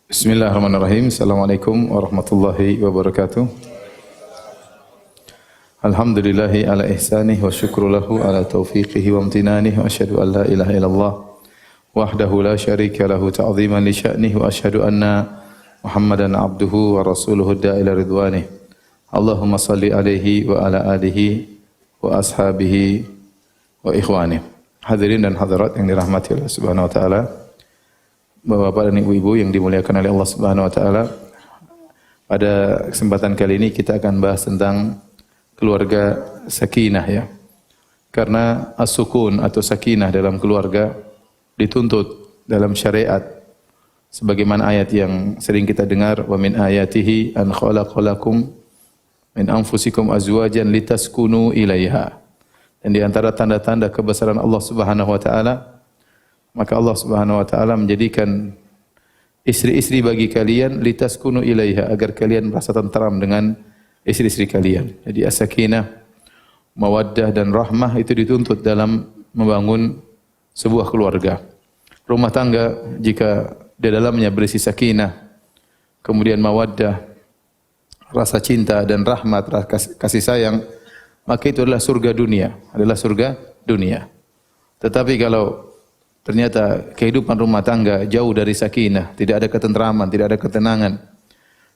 Bismillahirrahmanirrahim. Assalamualaikum warahmatullahi wabarakatuh. Alhamdulillahi ala ihsanih wa syukru lahu ala taufiqihi wa amtinanih wa asyhadu an la ilaha illallah wahdahu la syarika lahu ta'ziman li sya'nih wa asyhadu anna Muhammadan abduhu wa rasuluhu da'ila ridwanih. Allahumma salli alaihi wa ala alihi wa ashabihi wa ikhwanih. Hadirin dan hadirat yang dirahmati Allah Subhanahu wa taala. Bapak-bapak dan ibu-ibu yang dimuliakan oleh Allah Subhanahu wa taala. Pada kesempatan kali ini kita akan bahas tentang keluarga sakinah ya. Karena as-sukun atau sakinah dalam keluarga dituntut dalam syariat. Sebagaimana ayat yang sering kita dengar, wa min ayatihi an khalaqalakum min anfusikum azwajan litaskunu ilaiha. Dan di antara tanda-tanda kebesaran Allah Subhanahu wa taala, maka Allah Subhanahu wa taala menjadikan istri-istri bagi kalian litaskunu ilaiha, agar kalian merasa tentram dengan istri-istri kalian. Jadi as-sakinah, mawaddah dan rahmah itu dituntut dalam membangun sebuah keluarga. Rumah tangga jika di dalamnya berisi sakinah, kemudian mawaddah, rasa cinta dan rahmat, kasih sayang, maka itu adalah surga dunia, Tetapi kalau ternyata kehidupan rumah tangga jauh dari sakinah, tidak ada ketentraman, tidak ada ketenangan,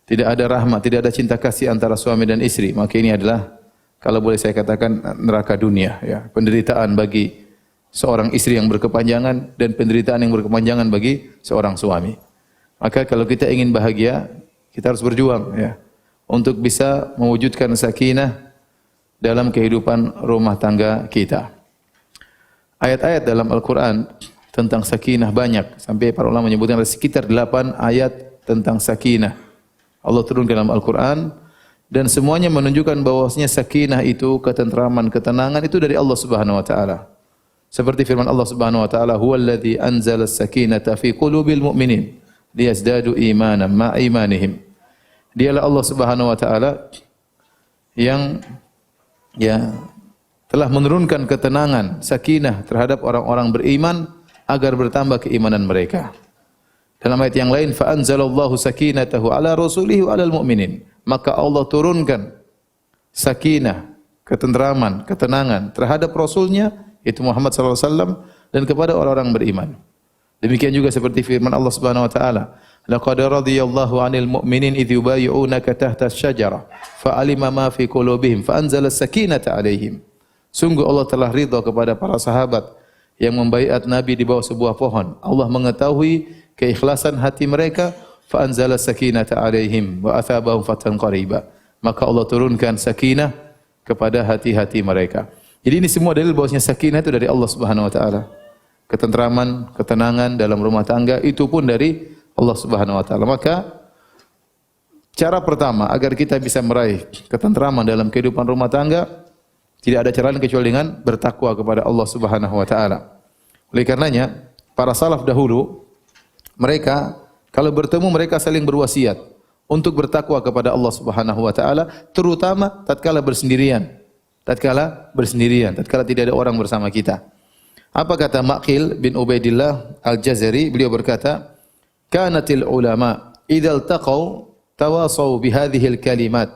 tidak ada rahmat, tidak ada cinta kasih antara suami dan istri, maka ini adalah, kalau boleh saya katakan, neraka dunia ya. Penderitaan bagi seorang istri yang berkepanjangan dan penderitaan yang berkepanjangan bagi seorang suami. Maka kalau kita ingin bahagia, kita harus berjuang ya untuk bisa mewujudkan sakinah dalam kehidupan rumah tangga kita. Ayat-ayat dalam Al-Quran tentang sakinah banyak, sampai para ulama menyebutkan ada sekitar 8 ayat tentang sakinah. Allah turunkan dalam Al-Quran dan semuanya menunjukkan bahwasanya sakinah itu, ketentraman, ketenangan itu dari Allah Subhanahu wa taala. Seperti firman Allah Subhanahu wa taala, "Huwallazi anzala as-sakinata fi qulubil mu'minin liyazdadu imanan ma imanihim." Dialah Allah Subhanahu wa taala yang telah menurunkan ketenangan, sakinah terhadap orang-orang beriman agar bertambah keimanan mereka. Dalam ayat yang lain, fa anzalallahu sakinatahu ala rasulihi wa alal mu'minin. Maka Allah turunkan sakinah, ketentraman, ketenangan terhadap rasulnya, yaitu Muhammad sallallahu alaihi wasallam, dan kepada orang-orang beriman. Demikian juga seperti firman Allah Subhanahu wa taala, laqad radiyallahu 'anil mu'minin idh yubayyi'unaka tahta asy-syajarah fa'alima ma fi qulubihim fa anzala as-sakinata 'alaihim. Sungguh Allah telah ridha kepada para sahabat yang membaiat Nabi di bawah sebuah pohon. Allah mengetahui keikhlasan hati mereka, fa anzala sakinata 'alaihim wa athabahum fathan qariba. Maka Allah turunkan sakinah kepada hati-hati mereka. Jadi ini semua dalil bahwasanya sakinah itu dari Allah Subhanahu wa taala. Ketentraman, ketenangan dalam rumah tangga itu pun dari Allah Subhanahu wa taala. Maka cara pertama agar kita bisa meraih ketentraman dalam kehidupan rumah tangga, tidak ada cara lain kecuali dengan bertakwa kepada Allah Subhanahu wa taala. Oleh karenanya, para salaf dahulu, mereka kalau bertemu mereka saling berwasiat untuk bertakwa kepada Allah Subhanahu wa taala, terutama tatkala bersendirian. Tatkala tidak ada orang bersama kita. Apa kata Maqil bin Ubaidillah Al-Jazari? Beliau berkata, "Kanatil ulama idza iltaqau tawasaw bihadhihi al-kalimat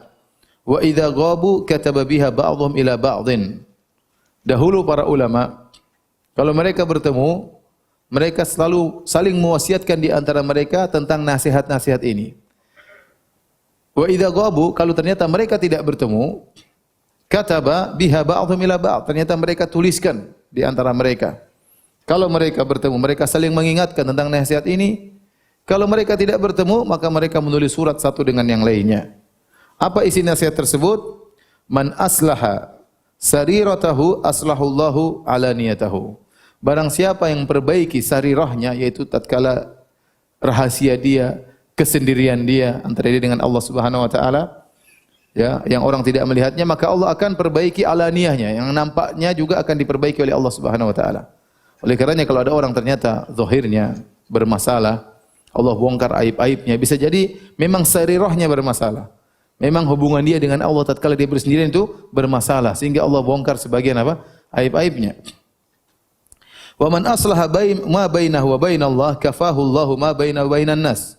wa idza ghabu kataba biha ba'dhum ila ba'dhin." Dahulu para ulama kalau mereka bertemu, mereka selalu saling mewasiatkan di antara mereka tentang nasihat-nasihat ini. Wa idza ghabu, kalau ternyata mereka tidak bertemu, kataba biha ba'dhum ila ba'd, ternyata mereka tuliskan di antara mereka. Kalau mereka bertemu, mereka saling mengingatkan tentang nasihat ini. Kalau mereka tidak bertemu, maka mereka menulis surat satu dengan yang lainnya. Apa isi nasihat tersebut? Man aslaha sariratahu aslahullahu alaniyatahu. Barang siapa yang memperbaiki sarirahnya, yaitu tatkala rahasia dia, kesendirian dia antara dia dengan Allah Subhanahu wa taala, ya, yang orang tidak melihatnya, maka Allah akan perbaiki alaniyahnya, yang nampaknya juga akan diperbaiki oleh Allah Subhanahu wa taala. Oleh karenanya kalau ada orang ternyata zahirnya bermasalah, Allah bongkar aib-aibnya, bisa jadi memang sarirahnya bermasalah. Memang hubungan dia dengan Allah tatkala dia bersendirian itu bermasalah, sehingga Allah bongkar sebagian aib-aibnya. Wa man aslaha ma bainahu wa bainallah kafahu Allahu ma bainahu wa bainan nas.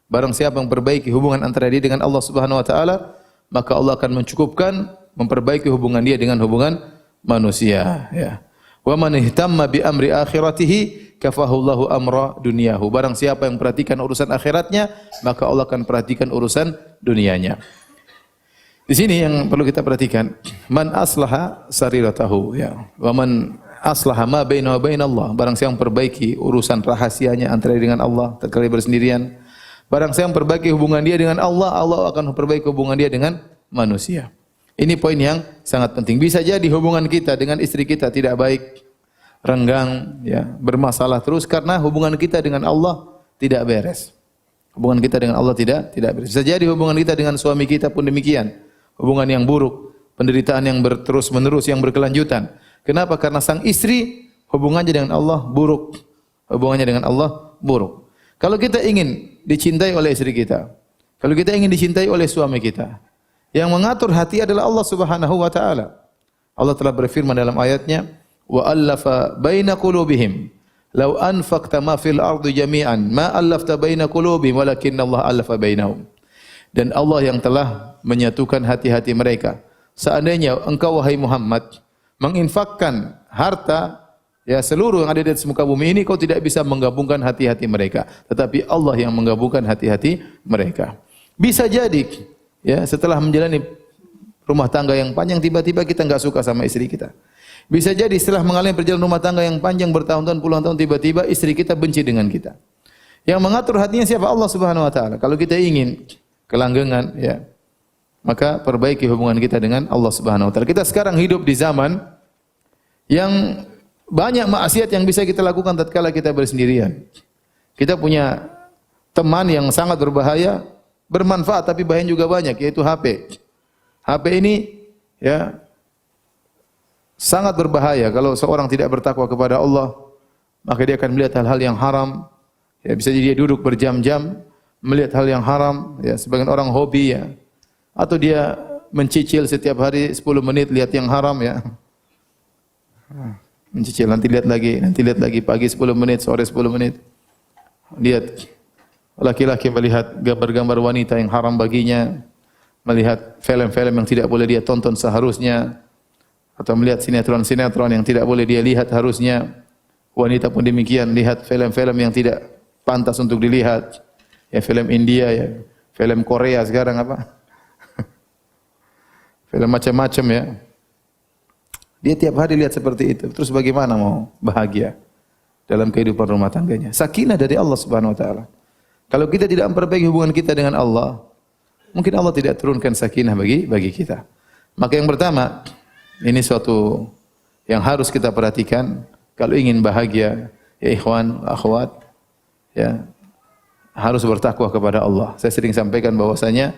Barang siapa yang perbaiki hubungan antara dia dengan Allah Subhanahu wa taala, maka Allah akan mencukupkan memperbaiki hubungan dia dengan hubungan manusia, ya. Wa man ihtamma bi amri akhiratihi kafahullahu amra dunyahu. Barang siapa yang perhatikan urusan akhiratnya, maka Allah akan perhatikan urusan dunianya. Di sini yang perlu kita perhatikan, man aslaha sariratahu, ya. Wa man aslaha ma bainahu wa bainallah. Barang siapa yang perbaiki urusan rahasianya antara dia dengan Allah tatkala bersendirian. Barang siapa yang perbaiki hubungan dia dengan Allah, Allah akan perbaiki hubungan dia dengan manusia. Ini poin yang sangat penting. Bisa jadi hubungan kita dengan istri kita tidak baik, renggang, ya, bermasalah terus karena hubungan kita dengan Allah tidak beres. Hubungan kita dengan Allah tidak beres. Bisa jadi hubungan kita dengan suami kita pun demikian. Hubungan yang buruk, penderitaan yang terus-menerus, yang berkelanjutan. Kenapa? Karena sang istri hubungannya dengan Allah buruk. Hubungannya dengan Allah buruk. Kalau kita ingin dicintai oleh istri kita, kalau kita ingin dicintai oleh suami kita, yang mengatur hati adalah Allah Subhanahu wa taala. Allah telah berfirman dalam ayatnya, wa allafa baina qulubihim law anfaqta ma fil ardi jami'an ma allafta baina qulubihim walakinna Allah allafa bainahum. Dan Allah yang telah menyatukan hati-hati mereka. Seandainya engkau wahai Muhammad menginfakkan harta, ya, seluruh yang ada di atas muka bumi ini, kau tidak bisa menggabungkan hati-hati mereka, tetapi Allah yang menggabungkan hati-hati mereka. Bisa jadi, ya, setelah menjalani rumah tangga yang panjang, tiba-tiba kita enggak suka sama istri kita. Bisa jadi setelah mengalami perjalanan rumah tangga yang panjang bertahun-tahun, puluhan tahun, tiba-tiba istri kita benci dengan kita. Yang mengatur hatinya siapa? Allah Subhanahu wa taala. Kalau kita ingin kelanggengan, ya, maka perbaiki hubungan kita dengan Allah Subhanahu wa taala. Kita sekarang hidup di zaman yang banyak maksiat yang bisa kita lakukan tatkala kita bersendirian. Kita punya teman yang sangat berbahaya, bermanfaat tapi bahaya juga banyak, yaitu HP. HP ini, ya, sangat berbahaya. Kalau seorang tidak bertakwa kepada Allah, maka dia akan melihat hal-hal yang haram. Ya, bisa jadi dia duduk berjam-jam melihat hal yang haram. Ya, sebagian orang hobi, ya, atau dia mencicil setiap hari 10 menit lihat yang haram, ya. Mencicil, nanti lihat lagi, pagi 10 menit, sore 10 menit. Lihat laki-laki melihat gambar-gambar wanita yang haram baginya, melihat film-film yang tidak boleh dia tonton seharusnya, atau melihat sinetron-sinetron yang tidak boleh dia lihat harusnya. Wanita pun demikian, lihat film-film yang tidak pantas untuk dilihat. Ya, film India, ya, film Korea sekarang apa? Film macam-macam, ya. Dia tiap hari lihat seperti itu. Terus bagaimana mau bahagia dalam kehidupan rumah tangganya? Sakinah dari Allah Subhanahu wa taala. Kalau kita tidak memperbaiki hubungan kita dengan Allah, mungkin Allah tidak turunkan sakinah bagi kita. Maka yang pertama, ini suatu yang harus kita perhatikan kalau ingin bahagia, ya ikhwan, akhwat, ya, harus bertakwa kepada Allah. Saya sering sampaikan bahwasanya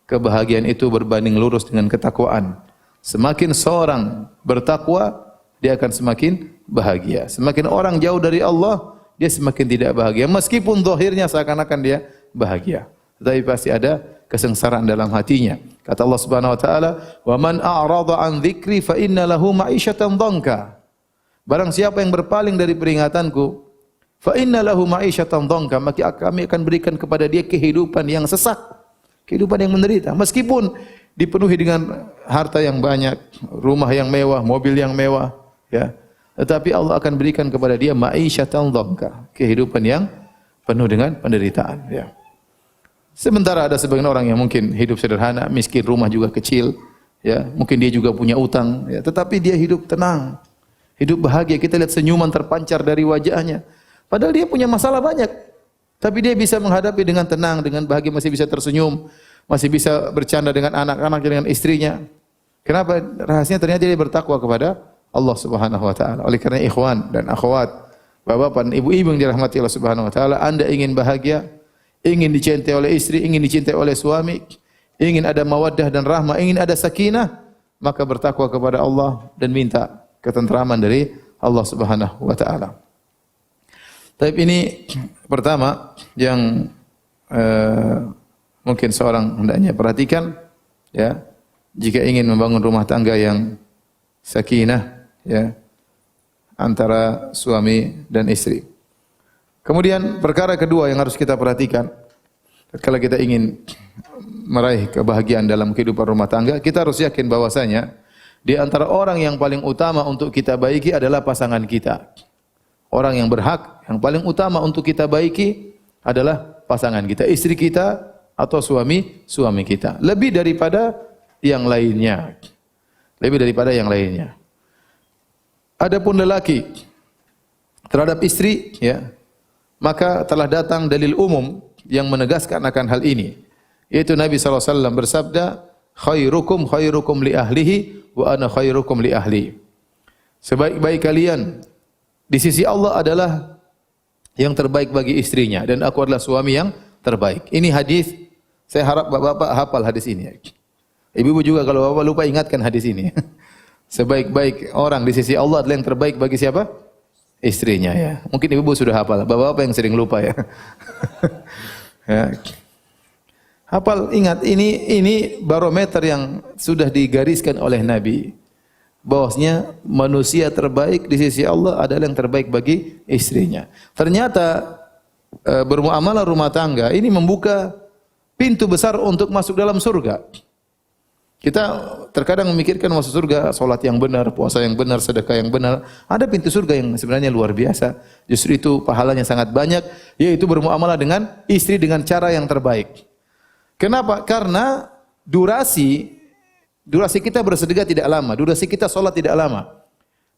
kebahagiaan itu berbanding lurus dengan ketakwaan. Semakin seorang bertakwa, dia akan semakin bahagia. Semakin orang jauh dari Allah, dia semakin tidak bahagia. Meskipun zahirnya seakan-akan dia bahagia, tetapi pasti ada kesengsaraan dalam hatinya. Kata Allah Subhanahu wa taala, "Wa man a'rada 'an dzikri fa inna lahu ma'isyatan dhanka." Barang siapa yang berpaling dari peringatanku, fa inna lahu ma'isyatan dhanka, maka kami akan berikan kepada dia kehidupan yang sesak, kehidupan yang menderita. Meskipun dipenuhi dengan harta yang banyak, rumah yang mewah, mobil yang mewah, ya, tetapi Allah akan berikan kepada dia ma'isyatan dhanka, kehidupan yang penuh dengan penderitaan, ya. Sementara ada sebagian orang yang mungkin hidup sederhana, miskin, rumah juga kecil, ya, mungkin dia juga punya utang, ya, tetapi dia hidup tenang, hidup bahagia. Kita lihat senyuman terpancar dari wajahnya. Padahal dia punya masalah banyak, tapi dia bisa menghadapi dengan tenang, dengan bahagia, masih bisa tersenyum, masih bisa bercanda dengan anak-anaknya, dengan istrinya. Kenapa? Rahasianya ternyata dia bertakwa kepada Allah Subhanahu wa taala. Oleh karena ikhwan dan akhwat, bapak-bapak dan ibu-ibu yang dirahmati Allah Subhanahu wa taala, Anda ingin bahagia, ingin dicintai oleh istri, ingin dicintai oleh suami, ingin ada mawaddah dan rahmah, ingin ada sakinah, maka bertakwa kepada Allah dan minta ketentraman dari Allah Subhanahu wa taala. Tapi ini pertama yang mungkin seorang hendaknya perhatikan, ya, jika ingin membangun rumah tangga yang sakinah, ya, antara suami dan istri. Kemudian perkara kedua yang harus kita perhatikan Kalau kita ingin meraih kebahagiaan dalam kehidupan rumah tangga, kita harus yakin bahwasanya di antara orang yang paling utama untuk kita baiki adalah pasangan kita. Orang yang berhak, yang paling utama untuk kita baiki adalah pasangan kita, istri kita atau suami kita. Lebih daripada yang lainnya. Lebih daripada yang lainnya. Adapun lelaki terhadap istri, ya, maka telah datang dalil umum yang menegaskan akan hal ini. Yaitu Nabi SAW bersabda, khairukum khairukum li ahlihi wa ana khairukum li ahli. Sebaik-baik kalian di sisi Allah adalah yang terbaik bagi istrinya dan aku adalah suami yang terbaik. Ini hadis, saya harap bapak-bapak hafal hadis ini. Ibu-ibu juga kalau bapak lupa ingatkan hadis ini. Sebaik-baik orang di sisi Allah adalah yang terbaik bagi siapa? Istrinya, ya. Mungkin ibu-ibu sudah hafal, bapak-bapak yang sering lupa, ya. Ya. Hafal, ingat, ini barometer yang sudah digariskan oleh Nabi. Bahwasanya manusia terbaik di sisi Allah adalah yang terbaik bagi istrinya. Ternyata bermuamalah rumah tangga ini membuka pintu besar untuk masuk dalam surga. Kita terkadang memikirkan masuk surga, salat yang benar, puasa yang benar, sedekah yang benar. Ada pintu surga yang sebenarnya luar biasa. Justru itu pahalanya sangat banyak, yaitu bermuamalah dengan istri dengan cara yang terbaik. Kenapa? Karena durasi kita bersedekah tidak lama, durasi kita salat tidak lama.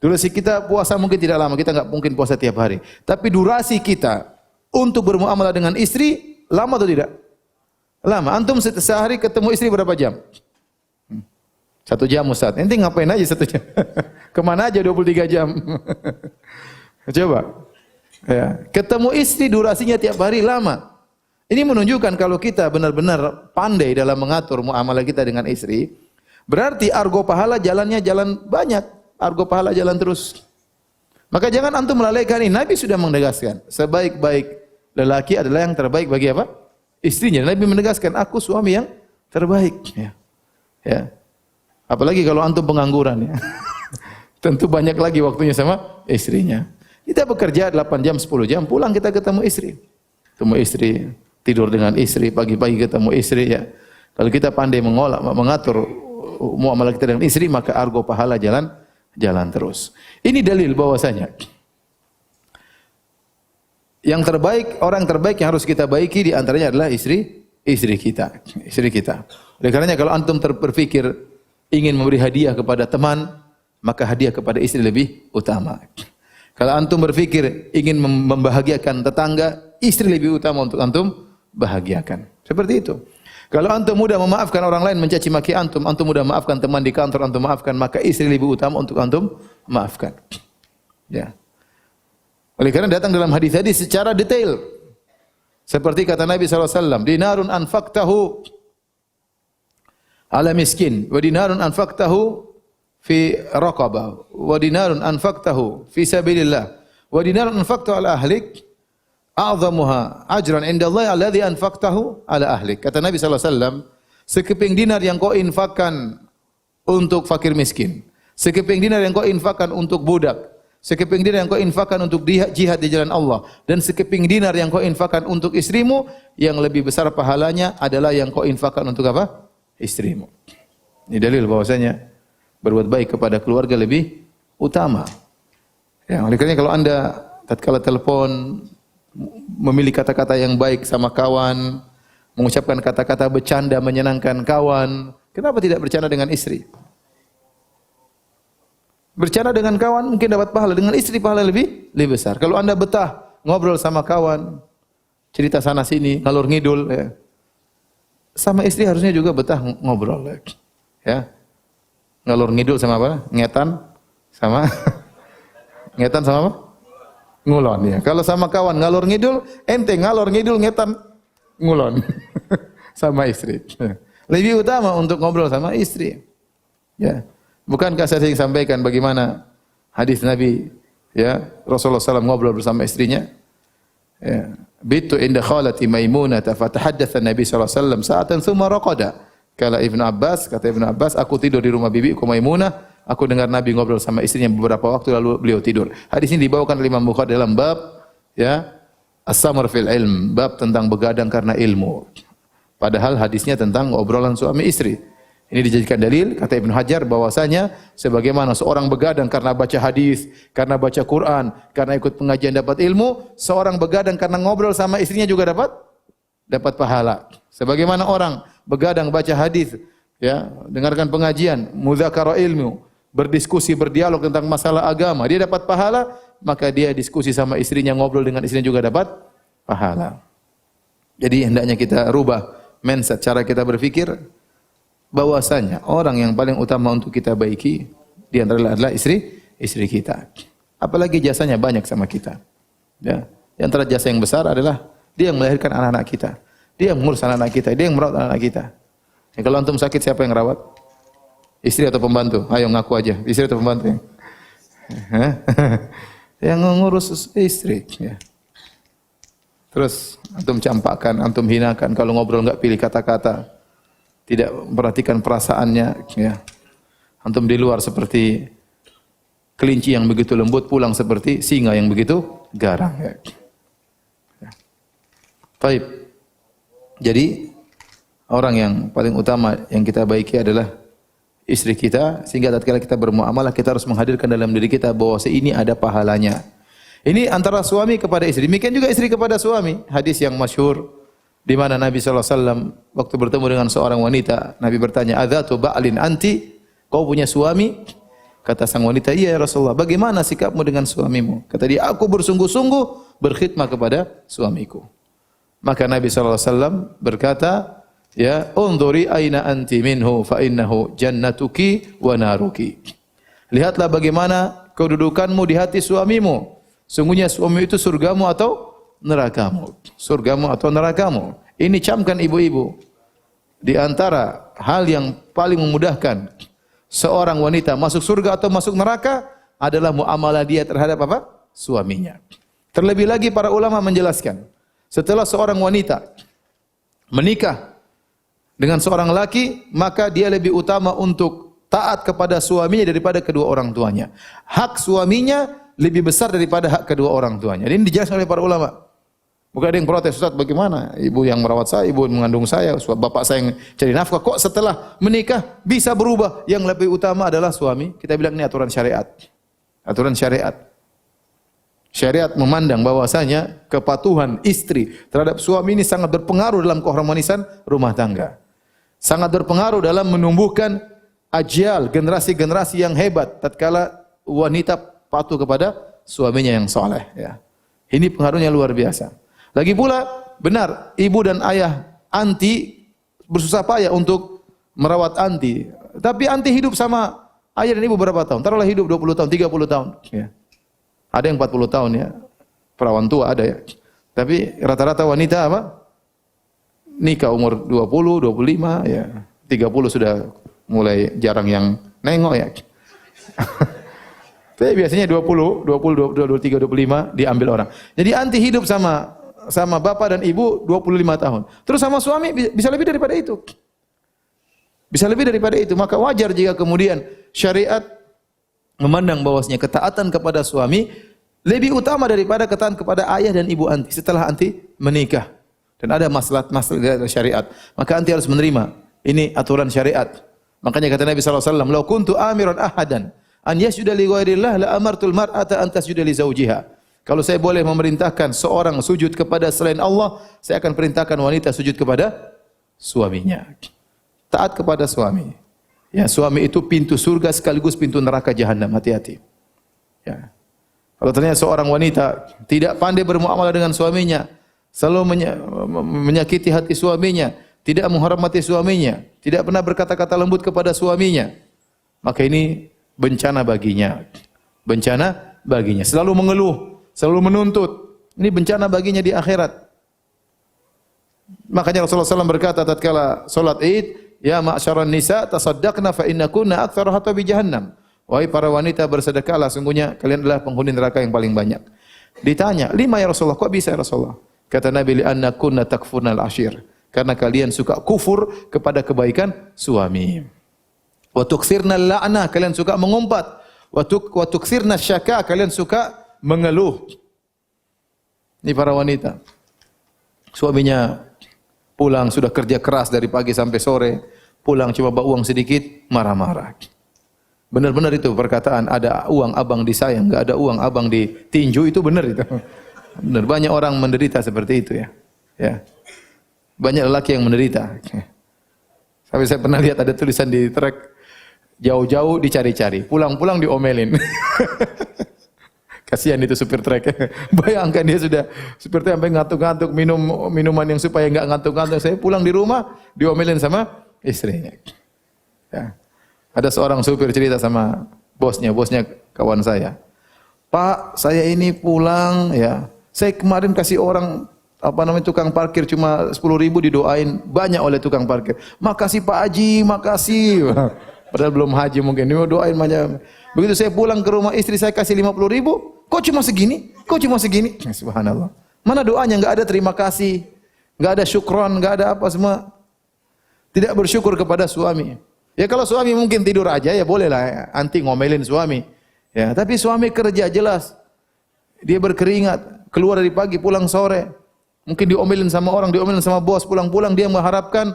Durasi kita puasa mungkin tidak lama, kita enggak mungkin puasa tiap hari. Tapi durasi kita untuk bermuamalah dengan istri lama atau tidak? Lama. Antum sehari ketemu istri berapa jam? 1 jam Ustaz. Ente ngapain aja 1 jam? Kemana aja 23 jam? Coba. Ya. Ketemu istri durasinya tiap hari lama. Ini menunjukkan kalau kita benar-benar pandai dalam mengatur muamalah kita dengan istri, berarti argo pahala jalannya jalan banyak. Argo pahala jalan terus. Maka jangan antum melalaikan ini. Nabi sudah menegaskan, sebaik-baik lelaki adalah yang terbaik bagi apa? Istrinya. Nabi menegaskan, aku suami yang terbaik. Ya. Ya. Apalagi kalau antum pengangguran, ya. Tentu banyak lagi waktunya sama istrinya. Kita bekerja 8 jam, 10 jam, pulang kita ketemu istri. Ketemu istri, tidur dengan istri, pagi-pagi ketemu istri, ya. Kalau kita pandai mengatur muamalah kita dengan istri, maka argo pahala jalan terus. Ini dalil bahwasanya yang terbaik, orang terbaik yang harus kita baiki di antaranya adalah istri kita. Oleh karenanya kalau antum berpikir ingin memberi hadiah kepada teman, maka hadiah kepada istri lebih utama. Kalau antum berpikir ingin membahagiakan tetangga, istri lebih utama untuk antum bahagiakan. Seperti itu. Kalau antum mudah memaafkan orang lain mencaci maki antum mudah maafkan teman di kantor, antum maafkan, maka istri lebih utama untuk antum maafkan. Ya. Oleh karena datang dalam hadis tadi secara detail. Seperti kata Nabi SAW, dinarun anfaqtahu ala miskin, wa dinarun anfaqtahu fi raqabah, wa dinarun anfaqtahu fi sabilillah, wa dinarun anfaqtahu ala ahlik, a'zamuha ajran indallahi alladhi anfaqtahu ala ahlik. Kata Nabi SAW, sekeping dinar yang kau infakkan untuk fakir miskin, sekeping dinar yang kau infakkan untuk budak, sekeping dinar yang kau infakkan untuk jihad di jalan Allah, dan sekeping dinar yang kau infakkan untuk istrimu, yang lebih besar pahalanya adalah yang kau infakkan untuk apa? Istrimu. Ini dalil bahwasanya berbuat baik kepada keluarga lebih utama. Ya, oleh karena kalau Anda tatkala telepon memilih kata-kata yang baik sama kawan, mengucapkan kata-kata bercanda menyenangkan kawan, kenapa tidak bercanda dengan istri? Bercanda dengan kawan mungkin dapat pahala, dengan istri pahala lebih besar. Kalau Anda betah ngobrol sama kawan, cerita sana sini, ngalur ngidul, ya. Sama istri harusnya juga betah ngobrol, ya. Ngalur ngidul sama apa? Ngetan sama ngetan sama apa? Ngulon, ya. Kalau sama kawan ngalur ngidul, ente ngalur ngidul ngetan ngulon. Sama istri. Lebih utama untuk ngobrol sama istri. Ya. Bukankah saya sering sampaikan bagaimana hadis Nabi, ya, Rasulullah SAW ngobrol bersama istrinya? Ya. Bitu inda khalati Maimunah fatahaddatsa Nabi sallallahu alaihi wasallam sa'atan tsumma raqada. Kata Ibnu Abbas, aku tidur di rumah bibiku Maimunah, aku dengar Nabi ngobrol sama istrinya beberapa waktu lalu beliau tidur. Hadis ini dibawakan oleh Imam Bukhari dalam bab, ya, as-samar fil ilm, bab tentang begadang karena ilmu. Padahal hadisnya tentang obrolan suami istri. Ini dijadikan dalil, kata Ibnu Hajar, bahwasanya sebagaimana seorang begadang karena baca hadis, karena baca Quran, karena ikut pengajian dapat ilmu, seorang begadang karena ngobrol sama istrinya juga dapat pahala. Sebagaimana orang begadang baca hadis, ya, dengarkan pengajian, mudzakara ilmu, berdiskusi, berdialog tentang masalah agama, dia dapat pahala, maka dia diskusi sama istrinya, ngobrol dengan istrinya juga dapat pahala. Jadi hendaknya kita rubah mindset, cara kita berpikir, bahwasanya orang yang paling utama untuk kita baiki di antara adalah istri kita. Apalagi jasanya banyak sama kita. Ya, di antara jasa yang besar adalah dia yang melahirkan anak-anak kita. Dia yang mengurus anak-anak kita, dia yang merawat anak-anak kita. Ya, kalau antum sakit siapa yang rawat? Istri atau pembantu? Ayo ngaku aja, istri atau pembantu? Yang mengurus istri, ya. Terus antum campakkan, antum hinakan, kalau ngobrol enggak pilih kata-kata. Tidak memperhatikan perasaannya, ya. Antum di luar seperti kelinci yang begitu lembut, pulang seperti singa yang begitu garang. Ya. Baik. Jadi orang yang paling utama yang kita baiki adalah istri kita, sehingga tatkala kita bermuamalah kita harus menghadirkan dalam diri kita bahwa ini ada pahalanya. Ini antara suami kepada istri. Demikian juga istri kepada suami. Hadis yang masyhur di mana Nabi SAW waktu bertemu dengan seorang wanita, Nabi bertanya, "Adzatu ba'lin anti?" Kau punya suami? Kata sang wanita, "Iya ya Rasulullah." "Bagaimana sikapmu dengan suamimu?" Kata dia, "Aku bersungguh-sungguh berkhidmat kepada suamiku." Maka Nabi SAW berkata, "Ya, unzuri aina anti minhu fa innahu jannatuki wa naruki." Lihatlah bagaimana kedudukanmu di hati suamimu. Sungguhnya suami itu surgamu atau nerakamu. Surgamu atau nerakamu. Ini camkan ibu-ibu. Di antara hal yang paling memudahkan seorang wanita masuk surga atau masuk neraka adalah muamalah dia terhadap apa? Suaminya. Terlebih lagi para ulama menjelaskan, setelah seorang wanita menikah dengan seorang laki, maka dia lebih utama untuk taat kepada suaminya daripada kedua orang tuanya. Hak suaminya lebih besar daripada hak kedua orang tuanya. Ini dijelaskan oleh para ulama. Bukan ada yang protes, "Ustaz, bagaimana? Ibu yang merawat saya, ibu yang mengandung saya, bapak saya yang cari nafkah, kok setelah menikah bisa berubah? Yang lebih utama adalah suami." Kita bilang ini aturan syariat. Aturan syariat. Syariat memandang bahwasanya kepatuhan istri terhadap suami ini sangat berpengaruh dalam keharmonisan rumah tangga. Sangat berpengaruh dalam menumbuhkan ajyal, generasi-generasi yang hebat tatkala wanita patuh kepada suaminya yang saleh, ya. Ini pengaruhnya luar biasa. Lagi pula benar ibu dan ayah anti bersusah payah untuk merawat anti. Tapi anti hidup sama ayah dan ibu berapa tahun? Taruhlah hidup 20 tahun, 30 tahun, ya. Ada yang 40 tahun, ya. Perawan tua ada, ya. Tapi rata-rata wanita apa? Nikah umur 20, 25, ya. 30 sudah mulai jarang yang nengok, ya. Tapi biasanya 20, 23, 25 diambil orang. Jadi anti hidup sama bapak dan ibu 25 tahun. Terus sama suami bisa lebih daripada itu. Bisa lebih daripada itu. Maka wajar jika kemudian syariat memandang bahwasanya ketaatan kepada suami lebih utama daripada ketaatan kepada ayah dan ibu anti setelah anti menikah. Dan ada maslahat syariat. Maka anti harus menerima. Ini aturan syariat. Makanya kata Nabi SAW, "Lau kuntu amiran ahadan an yasjuda li ghairillah la amartul mar'ata an tasjuda li zawjiha." Kalau saya boleh memerintahkan seorang sujud kepada selain Allah, saya akan perintahkan wanita sujud kepada suaminya. Taat kepada suami. Ya, suami itu pintu surga sekaligus pintu neraka jahanam. Hati-hati. Ya. Kalau ternyata seorang wanita tidak pandai bermuamalah dengan suaminya, selalu menyakiti hati suaminya, tidak menghormati suaminya, tidak pernah berkata-kata lembut kepada suaminya, maka ini bencana baginya. Bencana baginya. Selalu mengeluh, selalu menuntut. Ini bencana baginya di akhirat. Makanya Rasulullah SAW berkata tatkala salat Id, "Ya ma'syaran nisa tasaddaqna fa innakunna aktsaru hatabi jahannam." Wahai para wanita bersedekahlah, sungguhnya kalian adalah penghuni neraka yang paling banyak. Ditanya, "Lima ya Rasulullah?" Kok bisa ya Rasulullah? Kata Nabi, "Li'anna kunna takfurnal ashir." Karena kalian suka kufur kepada kebaikan suami. Wa tukthirnal la'nah, kalian suka mengumpat. Wa tukthirnas syaka, kalian suka mengeluh. Ini para wanita. Suaminya pulang sudah kerja keras dari pagi sampai sore, pulang cuma bawa uang sedikit, marah-marah. Benar-benar itu perkataan, ada uang abang disayang, enggak ada uang abang ditinju, itu benar itu. Benar, banyak orang menderita seperti itu ya. Ya. Banyak lelaki yang menderita. Sampai saya pernah lihat ada tulisan di trek, jauh-jauh dicari-cari, pulang-pulang diomelin. Kasihan itu supir trek. Bayangkan dia sudah supir trek sampai ngantuk-ngantuk minum minuman yang supaya enggak ngantuk-ngantuk. Saya pulang di rumah diomelin sama istrinya. Ya. Ada seorang supir cerita sama bosnya kawan saya. Pak, saya ini pulang ya. Saya kemarin kasih orang tukang parkir cuma 10.000 didoain banyak oleh tukang parkir. Makasih Pak Haji, makasih. Padahal belum haji mungkin. Dia doain banyak. Begitu saya pulang ke rumah istri saya kasih 50.000, kok cuma segini? Kok cuma segini? Subhanallah. Mana doanya? Enggak ada terima kasih, enggak ada syukron, enggak ada apa semua. Tidak bersyukur kepada suami. Ya kalau suami mungkin tidur aja ya bolehlah anti ngomelin suami. Ya, tapi suami kerja jelas. Dia berkeringat, keluar dari pagi pulang sore. Mungkin diomelin sama orang, diomelin sama bos, pulang-pulang dia mengharapkan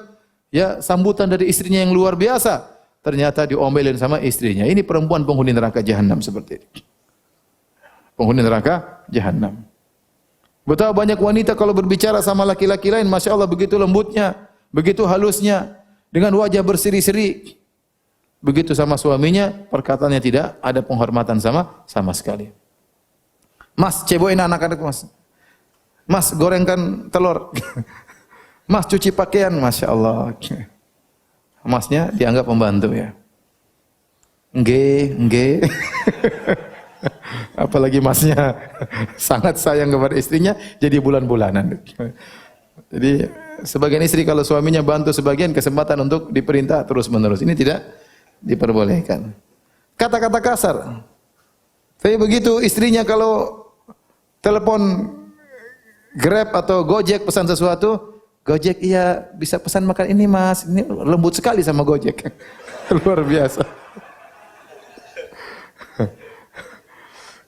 ya sambutan dari istrinya yang luar biasa. Ternyata diomelin sama istrinya. Ini perempuan penghuni neraka jahanam seperti ini. Penghuni neraka jahanam. Betapa banyak wanita kalau berbicara sama laki-laki lain, Masya Allah begitu lembutnya, begitu halusnya, dengan wajah berseri-seri. Begitu sama suaminya, perkataannya tidak ada penghormatan sama sekali. Mas, cebokin anak-anak mas. Mas, gorengkan telur. Mas, cuci pakaian, Masya Allah. Masnya dianggap pembantu ya. Nggih. Apalagi masnya sangat sayang kepada istrinya, jadi bulan-bulanan. Jadi sebagian istri kalau suaminya bantu sebagian kesempatan untuk diperintah terus-menerus. Ini tidak diperbolehkan. Kata-kata kasar. Tapi begitu istrinya kalau telepon Grab atau Gojek pesan sesuatu, Gojek iya bisa pesan makan ini mas, ini lembut sekali sama Gojek. Luar biasa.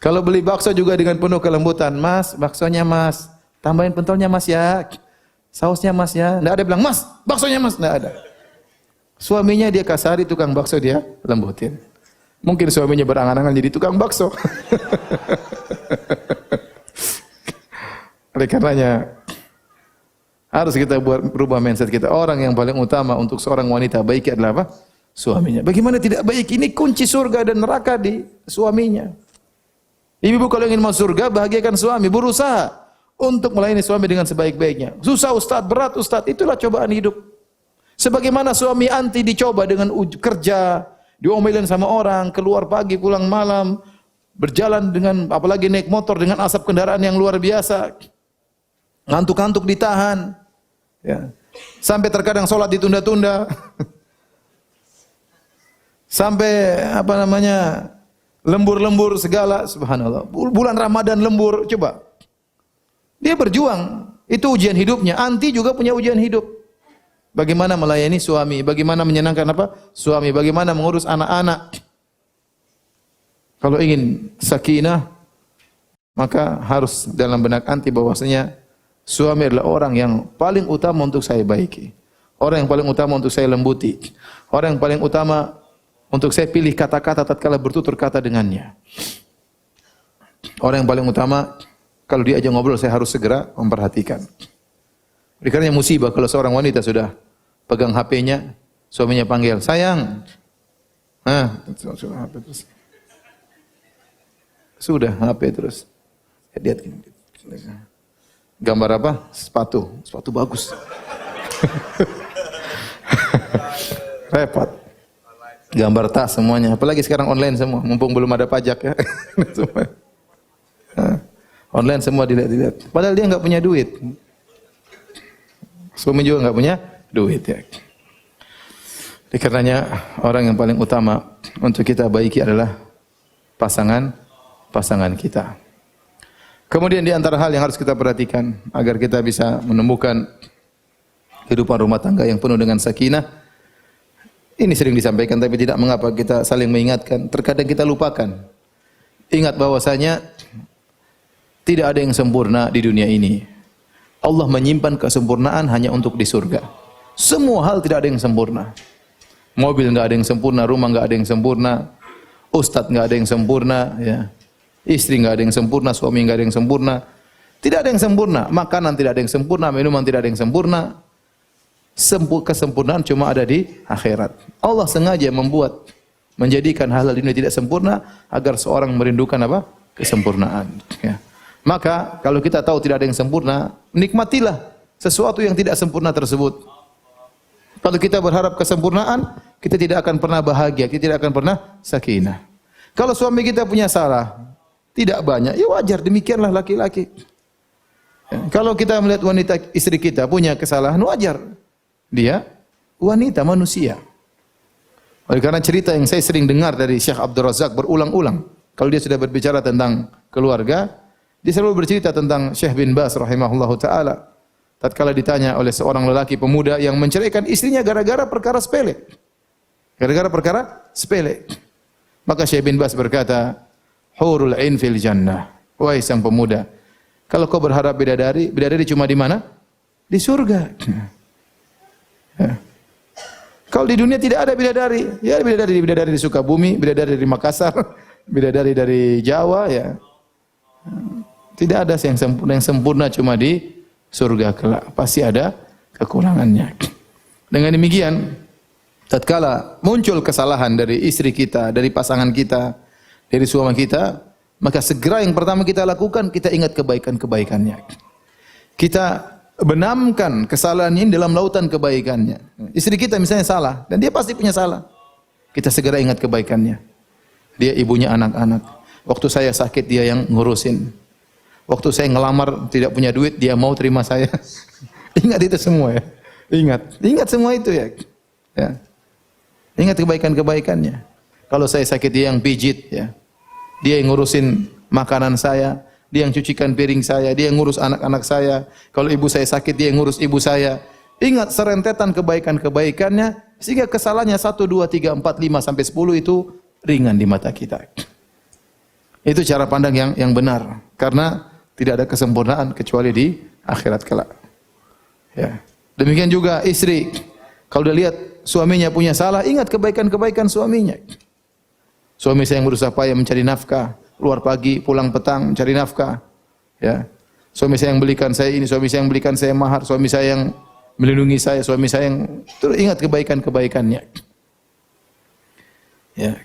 Kalau beli bakso juga dengan penuh kelembutan, mas, baksonya mas, tambahin pentolnya mas ya, sausnya mas ya. Nggak ada bilang mas, baksonya mas, nggak ada. Suaminya dia kasari, tukang bakso dia lembutin. Mungkin suaminya berangan-angan jadi tukang bakso. Oleh karenanya harus kita berubah mindset kita. Orang yang paling utama untuk seorang wanita baik adalah apa? Suaminya. Bagaimana tidak baik? Ini kunci surga dan neraka di suaminya. Ibu-ibu kalau ingin masuk surga, bahagiakan suami. Berusaha untuk melayani suami dengan sebaik-baiknya. Susah Ustaz, berat Ustaz. Itulah cobaan hidup. Sebagaimana suami anti dicoba dengan kerja, diomelin sama orang, keluar pagi, pulang malam, berjalan dengan, apalagi naik motor dengan asap kendaraan yang luar biasa. Ngantuk-ngantuk ditahan. Ya. Sampai terkadang sholat ditunda-tunda. Sampai lembur-lembur segala, subhanallah. Bulan Ramadan lembur, coba. Dia berjuang, itu ujian hidupnya. Anti juga punya ujian hidup. Bagaimana melayani suami, bagaimana menyenangkan suami, bagaimana mengurus anak-anak. Kalau ingin sakinah, maka harus dalam benak anti bahwasanya suami adalah orang yang paling utama untuk saya baiki. Orang yang paling utama untuk saya lembuti. Orang yang paling utama untuk saya pilih kata-kata tatkala bertutur kata dengannya. Orang yang paling utama kalau dia aja ngobrol saya harus segera memperhatikan. Karena musibah kalau seorang wanita sudah pegang HP-nya, suaminya panggil, "Sayang." Sudah HP terus. Lihat gini. Gambar apa? Sepatu bagus. Repot. Gambar tas semuanya, apalagi sekarang online semua, mumpung belum ada pajak ya. Online semua dilihat. Padahal dia enggak punya duit. Suami juga enggak punya duit ya. Karenanya orang yang paling utama untuk kita baiki adalah pasangan kita. Kemudian di antara hal yang harus kita perhatikan agar kita bisa menemukan kehidupan rumah tangga yang penuh dengan sakinah. Ini sering disampaikan tapi tidak mengapa kita saling mengingatkan. Terkadang kita lupakan. Ingat bahwasanya tidak ada yang sempurna di dunia ini. Allah menyimpan kesempurnaan hanya untuk di surga. Semua hal tidak ada yang sempurna. Mobil enggak ada yang sempurna, rumah enggak ada yang sempurna, ustadz enggak ada yang sempurna, ya. Istri enggak ada yang sempurna, suami enggak ada yang sempurna. Tidak ada yang sempurna, makanan tidak ada yang sempurna, minuman tidak ada yang sempurna. Kesempurnaan cuma ada di akhirat. Allah sengaja menjadikan hal-hal ini tidak sempurna agar seorang merindukan apa? Kesempurnaan, ya. Maka kalau kita tahu tidak ada yang sempurna, nikmatilah sesuatu yang tidak sempurna tersebut. Kalau kita berharap kesempurnaan, kita tidak akan pernah bahagia, kita tidak akan pernah sakinah. Kalau suami kita punya salah, tidak banyak, ya wajar, demikianlah laki-laki. Ya, kalau kita melihat wanita istri kita punya kesalahan, wajar. Dia wanita, manusia. Oleh karena cerita yang saya sering dengar dari Syekh Abdul Razak berulang-ulang, kalau dia sudah berbicara tentang keluarga, dia selalu bercerita tentang Syekh bin Baz rahimahullahu taala. Tatkala ditanya oleh seorang lelaki pemuda yang menceraikan istrinya gara-gara perkara sepele. Gara-gara perkara sepele. Maka Syekh bin Baz berkata, "Hurul 'ain fil jannah." Wahai sang pemuda, kalau kau berharap bidadari, bidadari cuma di mana? Di surga. Ya. Kalau di dunia tidak ada bidadari, ya bidadari di Sukabumi, bidadari dari Makassar, bidadari dari Jawa, ya. Tidak ada yang sempurna cuma di surga kelak. Pasti ada kekurangannya. Dengan demikian, tatkala muncul kesalahan dari istri kita, dari pasangan kita, dari suami kita, maka segera yang pertama kita lakukan, kita ingat kebaikan-kebaikannya. Kita benamkan kesalahan ini dalam lautan kebaikannya. Istri kita misalnya salah, dan dia pasti punya salah. Kita segera ingat kebaikannya. Dia ibunya anak-anak. Waktu saya sakit, dia yang ngurusin. Waktu saya ngelamar tidak punya duit, dia mau terima saya. Ingat itu semua ya. Ingat semua itu ya. Ya. Ingat kebaikan-kebaikannya. Kalau saya sakit, dia yang pijit ya. Dia yang ngurusin makanan saya, dia yang cucikan piring saya, dia yang ngurus anak-anak saya. Kalau ibu saya sakit, dia yang ngurus ibu saya. Ingat serentetan kebaikan-kebaikannya sehingga kesalahannya 1 2 3 4 5 sampai 10 itu ringan di mata kita. Itu cara pandang yang benar. Karena tidak ada kesempurnaan kecuali di akhirat kelak. Ya. Demikian juga istri. Kalau dia lihat suaminya punya salah, ingat kebaikan-kebaikan suaminya. Suami saya yang berusaha payah mencari nafkah, keluar pagi, pulang petang mencari nafkah. Ya. Suami saya yang belikan saya ini, suami saya yang belikan saya mahar, suami saya yang melindungi saya, suami saya yang terus ingat kebaikan-kebaikannya. Ya.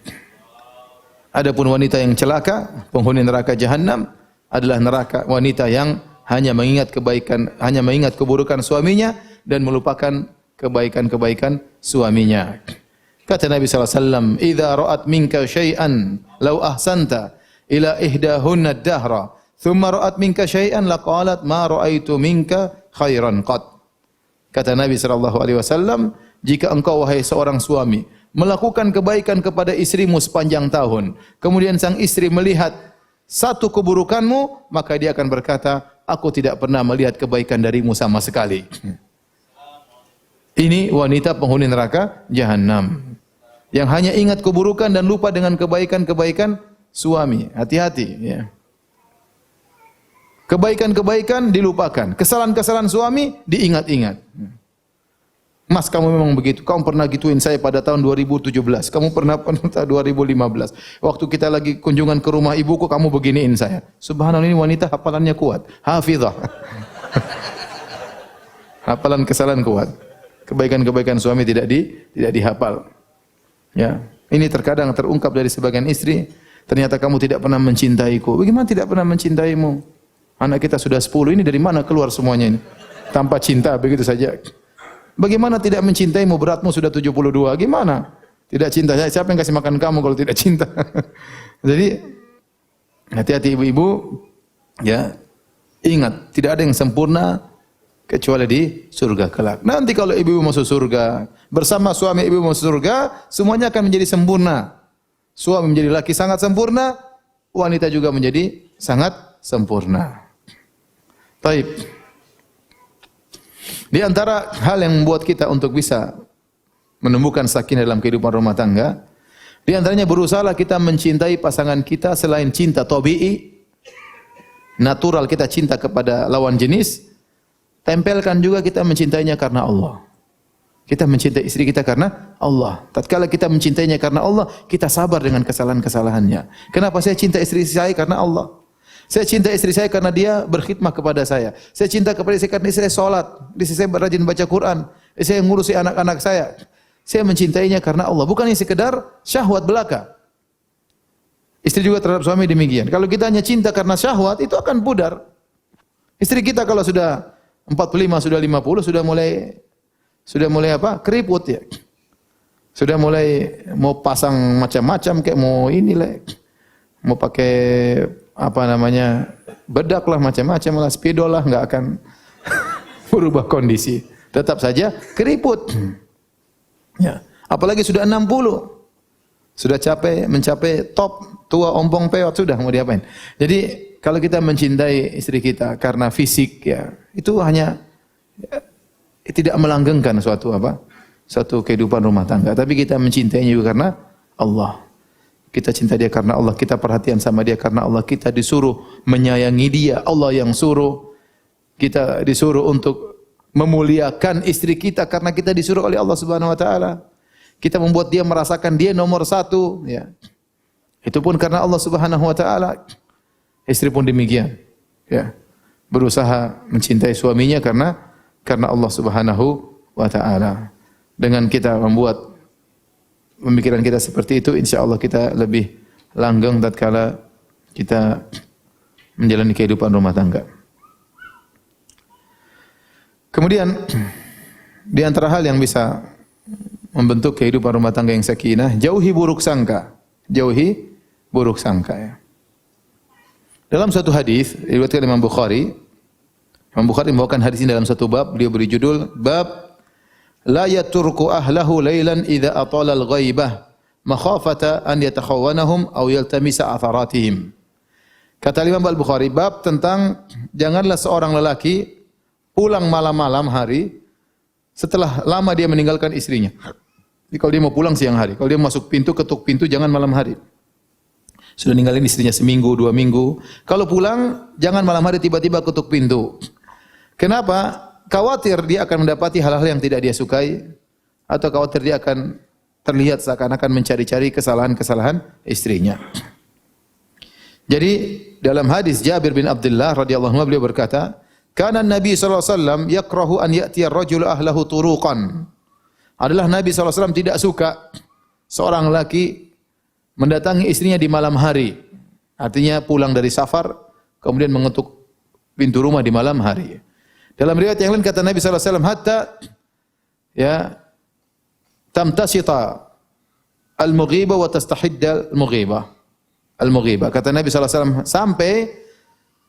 Adapun wanita yang celaka, penghuni neraka jahanam adalah neraka wanita yang hanya mengingat kebaikan, hanya mengingat keburukan suaminya dan melupakan kebaikan-kebaikan suaminya. Kata Nabi SAW, "Idza ra'at minka syai'an law ahsanta ila ihdahunna ad-dahra, thumma ra'at minka syai'an laqalat ma ra'aitu minka khairan qat." Kata Nabi SAW, jika engkau wahai seorang suami melakukan kebaikan kepada istrimu sepanjang tahun, kemudian sang istri melihat satu keburukanmu, maka dia akan berkata, aku tidak pernah melihat kebaikan darimu sama sekali. Ini wanita penghuni neraka jahanam yang hanya ingat keburukan dan lupa dengan kebaikan-kebaikan suami. Hati-hati ya. Kebaikan-kebaikan dilupakan, kesalahan-kesalahan suami diingat-ingat. Mas, kamu memang begitu. Kamu pernah gituin saya pada tahun 2017. Kamu pernah 2015. Waktu kita lagi kunjungan ke rumah ibuku, kamu beginiin saya. Subhanallah, ini wanita hafalannya kuat. Hafizah. Hafalan kesalahan kuat. Kebaikan-kebaikan suami tidak dihafal. Ya, ini terkadang terungkap dari sebagian istri. Ternyata kamu tidak pernah mencintaiku. Bagaimana tidak pernah mencintaimu? Anak kita sudah 10, ini dari mana keluar semuanya ini? Tanpa cinta begitu saja. Bagaimana tidak mencintaimu, beratmu sudah 72, gimana? Tidak cinta, siapa yang kasih makan kamu kalau tidak cinta? Jadi, hati-hati ibu-ibu, ya, ingat, tidak ada yang sempurna kecuali di surga kelak. Nanti kalau ibu-ibu masuk surga, bersama suami ibu masuk surga, semuanya akan menjadi sempurna. Suami menjadi laki sangat sempurna, wanita juga menjadi sangat sempurna. Baik. Di antara hal yang membuat kita untuk bisa menumbuhkan sakinah dalam kehidupan rumah tangga, di antaranya berusahalah kita mencintai pasangan kita selain cinta tabi'i, natural kita cinta kepada lawan jenis, tempelkan juga kita mencintainya karena Allah. Kita mencintai istri kita karena Allah. Tatkala kita mencintainya karena Allah, kita sabar dengan kesalahan-kesalahannya. Kenapa saya cinta istri saya? Karena Allah. Saya cinta istri saya karena dia berkhidmat kepada saya. Saya cinta kepada istri karena istri saya salat, istri saya rajin baca Quran, istri saya ngurusi anak-anak saya. Saya mencintainya karena Allah, bukan sekedar syahwat belaka. Istri juga terhadap suami demikian. Kalau kita hanya cinta karena syahwat, itu akan pudar. Istri kita kalau sudah 45, sudah 50, sudah mulai apa? Keriput ya. Sudah mulai mau pasang macam-macam kayak mau inilah. Mau pakai apa namanya? Bedak lah macam-macam lah, spidol lah, enggak akan berubah kondisi. Tetap saja keriput. Ya, apalagi sudah 60. Sudah capek mencapai top, tua ompong peot, sudah mau diapain. Jadi kalau kita mencintai istri kita karena fisik ya, itu hanya tidak melanggengkan suatu kehidupan rumah tangga, tapi kita mencintainya juga karena Allah. Kita cinta dia karena Allah, kita perhatian sama dia karena Allah, kita disuruh menyayangi dia, Allah yang suruh. Kita disuruh untuk memuliakan istri kita karena kita disuruh oleh Allah Subhanahu wa taala. Kita membuat dia merasakan dia nomor satu ya. Itu pun karena Allah Subhanahu wa taala. Istri pun demikian ya. Berusaha mencintai suaminya karena Allah Subhanahu wa taala. Dengan kita membuat pemikiran kita seperti itu, insyaallah kita lebih langgeng tatkala kita menjalani kehidupan rumah tangga. Kemudian di antara hal yang bisa membentuk kehidupan rumah tangga yang sakinah, jauhi buruk sangka. Jauhi buruk sangka ya. Dalam satu hadis riwayat Imam Bukhari membawakan hadis ini dalam satu bab, beliau beri judul bab la yaturku ahlahu lailan idza atala al-ghaibah makhafata an yatakhawanahum aw yaltamisa atharatihim. Kata Imam Al-Bukhari, bab tentang janganlah seorang lelaki pulang malam-malam hari setelah lama dia meninggalkan istrinya. Jadi kalau dia mau pulang siang hari, kalau dia masuk pintu, ketuk pintu, jangan malam hari. Sudah ninggalin istrinya seminggu, 2 minggu. Kalau pulang, jangan malam hari tiba-tiba ketuk pintu. Kenapa? Khawatir dia akan mendapati hal-hal yang tidak dia sukai, atau khawatir dia akan terlihat seakan-akan mencari-cari kesalahan-kesalahan istrinya. Jadi dalam hadis Jabir bin Abdullah radhiyallahu anhu beliau berkata, "Kana Nabi sallallahu alaihi wasallam yakrahu an ya'tiya ar-rajulu ahlahu turuqan." Adalah Nabi sallallahu alaihi wasallam tidak suka seorang laki mendatangi istrinya di malam hari. Artinya pulang dari safar kemudian mengetuk pintu rumah di malam hari. Dalam riwayat yang lain kata Nabi sallallahu alaihi wasallam hatta ya tamtasita al-mughiba wa tastahidda al-mughiba. Al-mughiba. Kata Nabi sallallahu alaihi wasallam sampai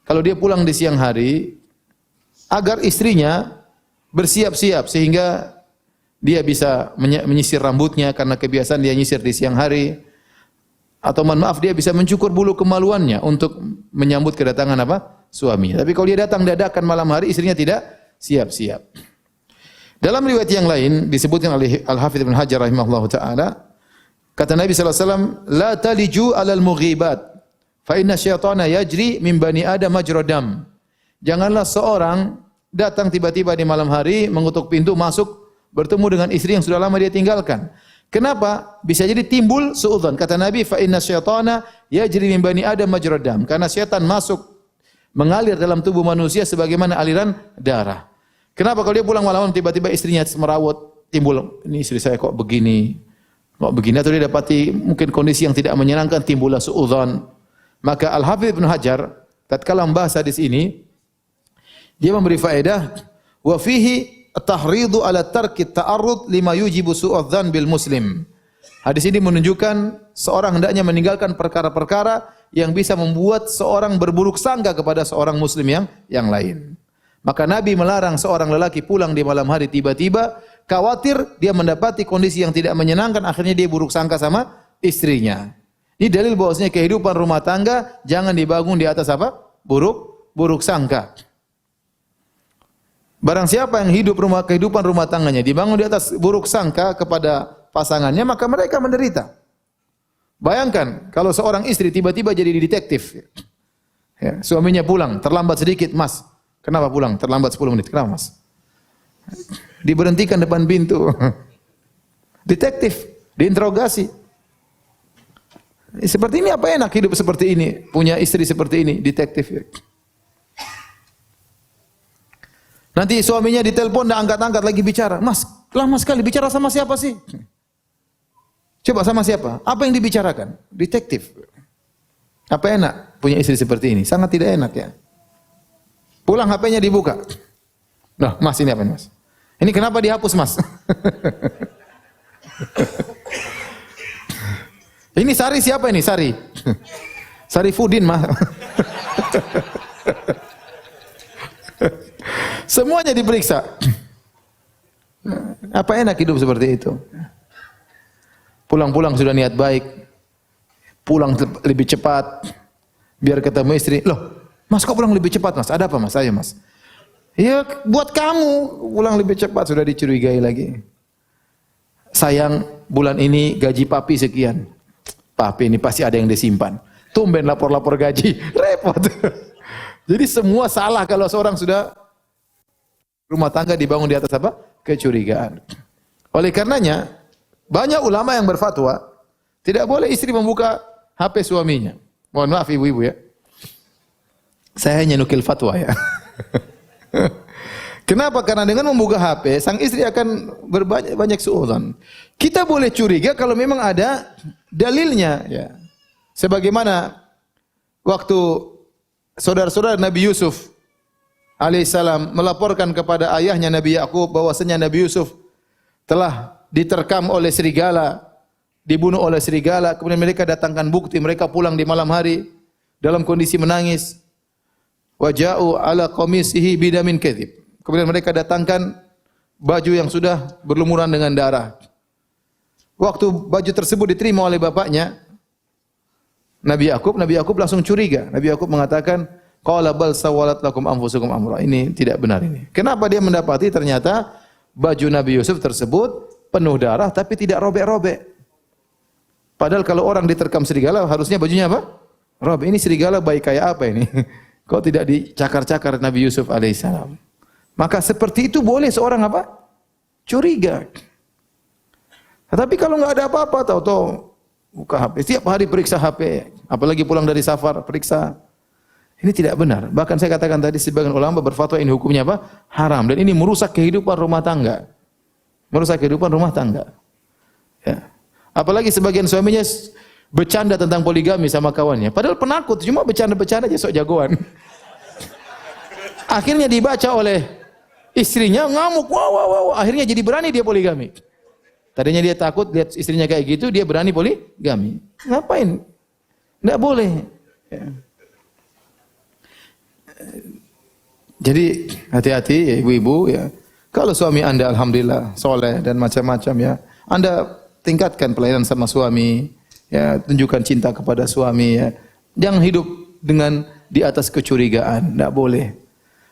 kalau dia pulang di siang hari agar istrinya bersiap-siap sehingga dia bisa menyisir rambutnya karena kebiasaan dia nyisir di siang hari. Atau mohon maaf dia bisa mencukur bulu kemaluannya untuk menyambut kedatangan apa? Suami. Tapi kalau dia datang dadakan malam hari istrinya tidak siap-siap. Dalam riwayat yang lain disebutkan oleh Al-Hafidz Ibnu Hajar rahimahullahu taala kata Nabi sallallahu alaihi wasallam la taliju 'alal mughibat fa inna syaitana yajri min bani adam majra dam. Janganlah seorang datang tiba-tiba di malam hari mengutuk pintu masuk bertemu dengan istri yang sudah lama dia tinggalkan. Kenapa? Bisa jadi timbul suudzon. Kata Nabi, fa inna syaitana yajri min bani adam majra dam. Karena syaitan masuk mengalir dalam tubuh manusia sebagaimana aliran darah. Kenapa kalau dia pulang malam tiba-tiba istrinya semerawut, timbul ini istri saya kok begini atau dia dapati mungkin kondisi yang tidak menyenangkan, timbullah suudzon. Maka Al-Hafidz Ibnu Hajar tatkala membahas hadis ini dia memberi faedah wa fihi at-tahridu ala tarki ta'arrud lima yujibu su'adzan bil muslim. Hadis ini menunjukkan seorang hendaknya meninggalkan perkara-perkara yang bisa membuat seorang berburuk sangka kepada seorang muslim yang lain. Maka Nabi melarang seorang lelaki pulang di malam hari tiba-tiba, khawatir dia mendapati kondisi yang tidak menyenangkan, akhirnya dia buruk sangka sama istrinya. Ini dalil bahwasanya kehidupan rumah tangga jangan dibangun di atas apa? Buruk sangka. Barang siapa yang kehidupan rumah tangganya dibangun di atas buruk sangka kepada pasangannya, maka mereka menderita. Bayangkan kalau seorang istri tiba-tiba jadi detektif. Ya, suaminya pulang, terlambat sedikit, Mas. Kenapa pulang? Terlambat 10 menit. Kenapa, Mas? Diberhentikan depan pintu. Detektif, diinterogasi. Seperti ini apa enak hidup seperti ini? Punya istri seperti ini, detektif. Nanti suaminya ditelepon, enggak angkat-angkat lagi bicara. Mas, lama sekali bicara sama siapa sih? Coba sama siapa? Apa yang dibicarakan? Detektif. Apa enak punya istri seperti ini? Sangat tidak enak ya. Pulang HP-nya dibuka. Nah, Mas ini apa Mas? Ini kenapa dihapus Mas? Ini Sari siapa ini? Sari. Sari Fudin Mas. Semuanya diperiksa. Apa enak hidup seperti itu? Pulang-pulang sudah niat baik. Pulang lebih cepat. Biar ketemu istri. Loh, Mas kok pulang lebih cepat Mas? Ada apa Mas? Ayo Mas. Ya buat kamu pulang lebih cepat sudah dicurigai lagi. Sayang bulan ini gaji papi sekian. Papi ini pasti ada yang disimpan. Tumben lapor-lapor gaji. Repot. Jadi semua salah kalau seorang sudah rumah tangga dibangun di atas apa? Kecurigaan. Oleh karenanya banyak ulama yang berfatwa tidak boleh istri membuka HP suaminya. Mohon maaf ibu-ibu ya. Saya hanya nukil fatwa ya. Kenapa? Karena dengan membuka HP, sang istri akan banyak suudzon. Kita boleh curiga kalau memang ada dalilnya. Ya. Sebagaimana waktu saudara-saudara Nabi Yusuf alaihissalam melaporkan kepada ayahnya Nabi Yakub bahwasanya Nabi Yusuf telah diterkam oleh serigala, dibunuh oleh serigala. Kemudian mereka datangkan bukti, mereka pulang di malam hari dalam kondisi menangis. Waja'u ala qamisihi bidamin kadzib. Kemudian mereka datangkan baju yang sudah berlumuran dengan darah. Waktu baju tersebut diterima oleh bapaknya Nabi Yakub langsung curiga. Nabi Yakub mengatakan, qala bal sawalat lakum anfusukum amra. Ini tidak benar ini. Kenapa dia mendapati ternyata baju Nabi Yusuf tersebut penuh darah tapi tidak robek-robek. Padahal kalau orang diterkam serigala harusnya bajunya apa? Robek. Ini serigala baik kayak apa ini? Kok tidak dicakar-cakar Nabi Yusuf alaihissalam? Maka seperti itu boleh seorang apa? Curiga. Tapi kalau enggak ada apa-apa, tahu-tahu buka HP, setiap hari periksa HP, apalagi pulang dari safar, periksa. Ini tidak benar. Bahkan saya katakan tadi sebagian ulama berfatwa ini hukumnya apa? Haram dan ini merusak kehidupan rumah tangga. Merusak kehidupan rumah tangga. Ya. Apalagi sebagian suaminya bercanda tentang poligami sama kawannya. Padahal penakut, cuma bercanda-bercanda aja sok jagoan. Akhirnya dibaca oleh istrinya, ngamuk, wow. Akhirnya jadi berani dia poligami. Tadinya dia takut lihat istrinya kayak gitu, dia berani poligami. Ngapain? Enggak boleh. Ya. Jadi hati-hati ya ibu-ibu ya. Kalau suami Anda alhamdulillah soleh dan macam-macam ya, Anda tingkatkan pelayanan sama suami, ya tunjukkan cinta kepada suami ya. Jangan hidup dengan di atas kecurigaan, enggak boleh.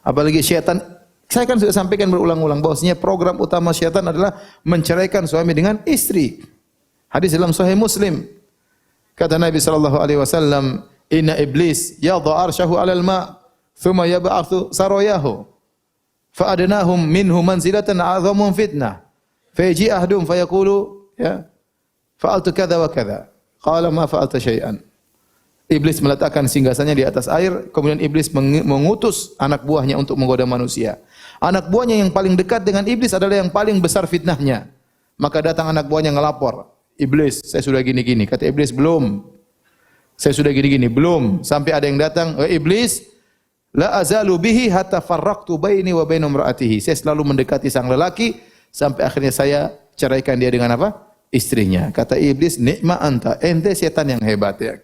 Apalagi syaitan, saya kan sudah sampaikan berulang-ulang bahwasanya program utama syaitan adalah menceraikan suami dengan istri. Hadis dalam Sahih Muslim. Kata Nabi sallallahu alaihi wasallam, "Inna iblis yadha arsyahu 'alal ma', thumma yab'atsu sarayahu. Fa adnahum minhu manzilatan 'azamun fitnah. Fa yaji ahdum fa yaqulu, ya, fa'altu kadza wa kadza." Qala ma fa'alta syai'an. Iblis meletakkan singgasananya di atas air, kemudian iblis mengutus anak buahnya untuk menggoda manusia. Anak buahnya yang paling dekat dengan iblis adalah yang paling besar fitnahnya. Maka datang anak buahnya ngelapor, "Iblis, saya sudah gini-gini." Kata iblis, "Belum. Saya sudah gini-gini." Belum. Sampai ada yang datang, "Iblis, la azalu bihi hatta farraqtu baini wa baina imra'atihi." Saya selalu mendekati sang lelaki sampai akhirnya saya ceraikan dia dengan apa? Istrinya. Kata iblis, "Ni'ma anta." Ente setan yang hebat ya.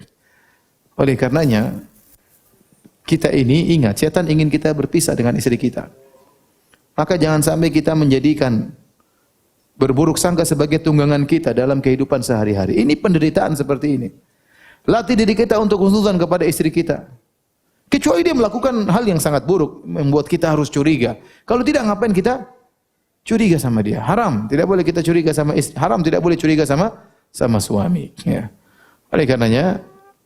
Oleh karenanya, kita ini ingat, setan ingin kita berpisah dengan istri kita. Maka jangan sampai kita menjadikan berburuk sangka sebagai tunggangan kita dalam kehidupan sehari-hari. Ini penderitaan seperti ini. Latih diri kita untuk husnudzon kepada istri kita. Kecuali dia melakukan hal yang sangat buruk, membuat kita harus curiga. Kalau tidak, ngapain kita curiga sama dia? Haram. Tidak boleh kita curiga sama istri. Haram, tidak boleh curiga sama suami. Ya. Oleh karenanya,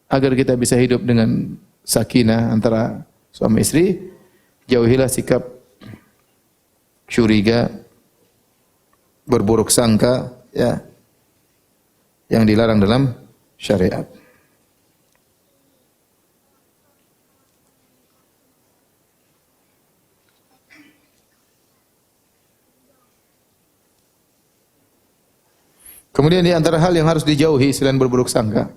agar kita bisa hidup dengan sakinah antara suami istri, jauhilah sikap curiga, berburuk sangka, ya, yang dilarang dalam syariat. Kemudian di antara hal yang harus dijauhi selain berburuk sangka,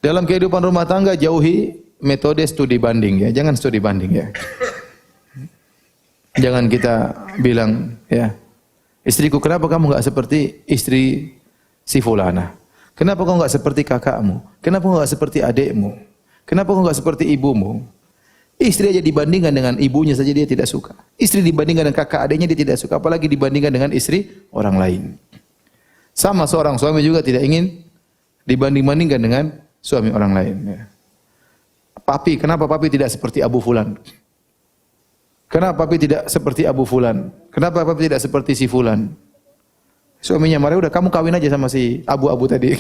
dalam kehidupan rumah tangga jauhi metode studi banding, ya. Jangan studi banding, ya. Jangan kita bilang, ya, istriku kenapa kamu enggak seperti istri si fulana? Kenapa kau enggak seperti kakakmu? Kenapa kau enggak seperti adikmu? Kenapa kau enggak seperti ibumu? Istri aja dibandingkan dengan ibunya saja dia tidak suka. Istri dibandingkan dengan kakak adiknya dia tidak suka, apalagi dibandingkan dengan istri orang lain. Sama seorang suami juga tidak ingin dibanding-bandingkan dengan suami orang lain. Ya. Papi, kenapa papi tidak seperti Abu Fulan? Kenapa papi tidak seperti Abu Fulan? Kenapa papi tidak seperti si Fulan? Suaminya marah, udah kamu kawin aja sama si Abu-Abu tadi.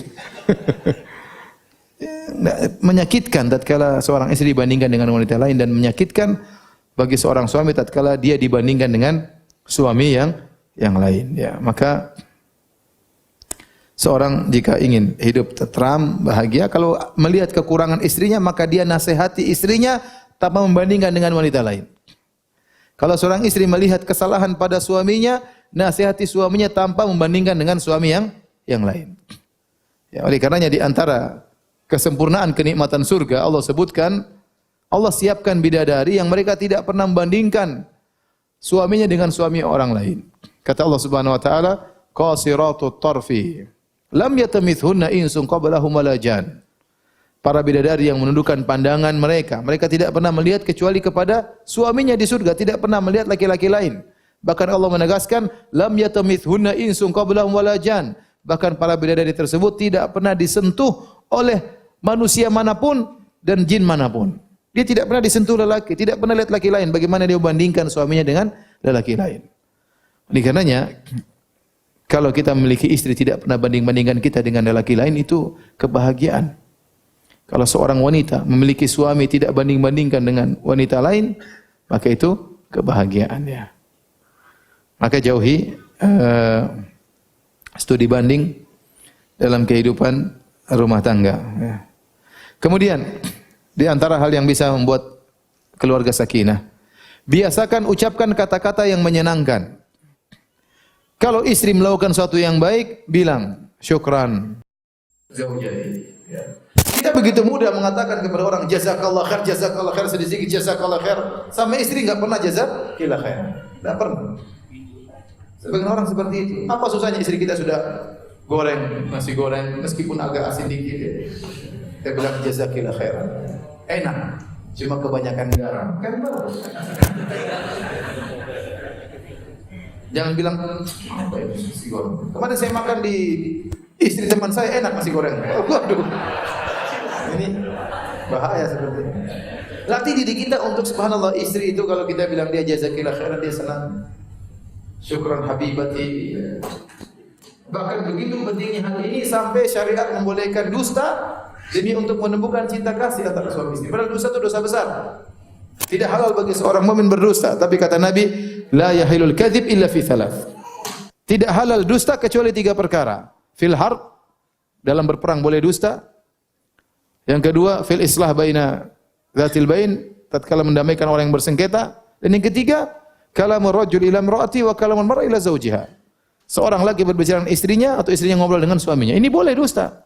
Menyakitkan tatkala seorang istri dibandingkan dengan wanita lain, dan menyakitkan bagi seorang suami tatkala dia dibandingkan dengan suami yang lain. Ya, maka seorang jika ingin hidup tenteram, bahagia, kalau melihat kekurangan istrinya, maka dia nasihati istrinya tanpa membandingkan dengan wanita lain. Kalau seorang istri melihat kesalahan pada suaminya, nasihati suaminya tanpa membandingkan dengan suami yang lain. Ya, oleh karenanya di antara kesempurnaan kenikmatan surga, Allah sebutkan, Allah siapkan bidadari yang mereka tidak pernah membandingkan suaminya dengan suami orang lain. Kata Allah Subhanahu wa taala, qasiratut tarfi lam yatamithunna insun qablahum wala jan. Para bidadari yang menundukkan pandangan mereka, mereka tidak pernah melihat kecuali kepada suaminya di surga, tidak pernah melihat laki-laki lain. Bahkan Allah menegaskan, lam yatamithunna insun qablahum wala jan. Bahkan para bidadari tersebut tidak pernah disentuh oleh manusia manapun dan jin manapun. Dia tidak pernah disentuh lelaki, tidak pernah lihat laki lain. Bagaimana dia membandingkan suaminya dengan lelaki lain? Oleh karenanya, kalau kita memiliki istri tidak pernah banding-bandingkan kita dengan lelaki lain, itu kebahagiaan. Kalau seorang wanita memiliki suami tidak banding-bandingkan dengan wanita lain, maka itu kebahagiaan, ya. Maka jauhi studi banding dalam kehidupan rumah tangga. Ya. Kemudian di antara hal yang bisa membuat keluarga sakinah, biasakan ucapkan kata-kata yang menyenangkan. Kalau istri melakukan sesuatu yang baik, bilang syukran. Ya. Kita begitu mudah mengatakan kepada orang jazakallah khair, sedikit jazakallah khair. Sama istri enggak pernah jazakallah khair. Enggak pernah. Sebagian orang seperti itu. Apa susahnya istri kita sudah goreng nasi goreng meskipun agak asin dikit, ya. Kita bilang jazakallah khair. Enak. Cuma kebanyakan garam. Kan bagus. Jangan bilang apa itu nasi goreng. Kemarin saya makan di istri teman saya enak nasi goreng. Waduh. Ini bahaya seperti ini. Latih diri kita untuk subhanallah, istri itu kalau kita bilang dia jazakillah khairan, dia senang. Syukran habibati. Bahkan begitu pentingnya hal ini sampai syariat membolehkan dusta demi untuk menumbuhkan cinta kasih antara suami istri. Padahal dusta itu dosa besar. Tidak halal bagi seorang mukmin berdusta, tapi kata Nabi, la yahilul kadzib illa fi thalath. Tidak halal dusta kecuali 3 perkara. Fil harb, dalam berperang boleh dusta. Yang kedua, fil islah baina dzatil bain, tatkala mendamaikan orang yang bersengketa. Dan yang ketiga, kalamur rajul ila imraati wa kalamul mar'a ila zawjiha. Seorang laki berbicara dengan istrinya atau istrinya ngobrol dengan suaminya. Ini boleh dusta.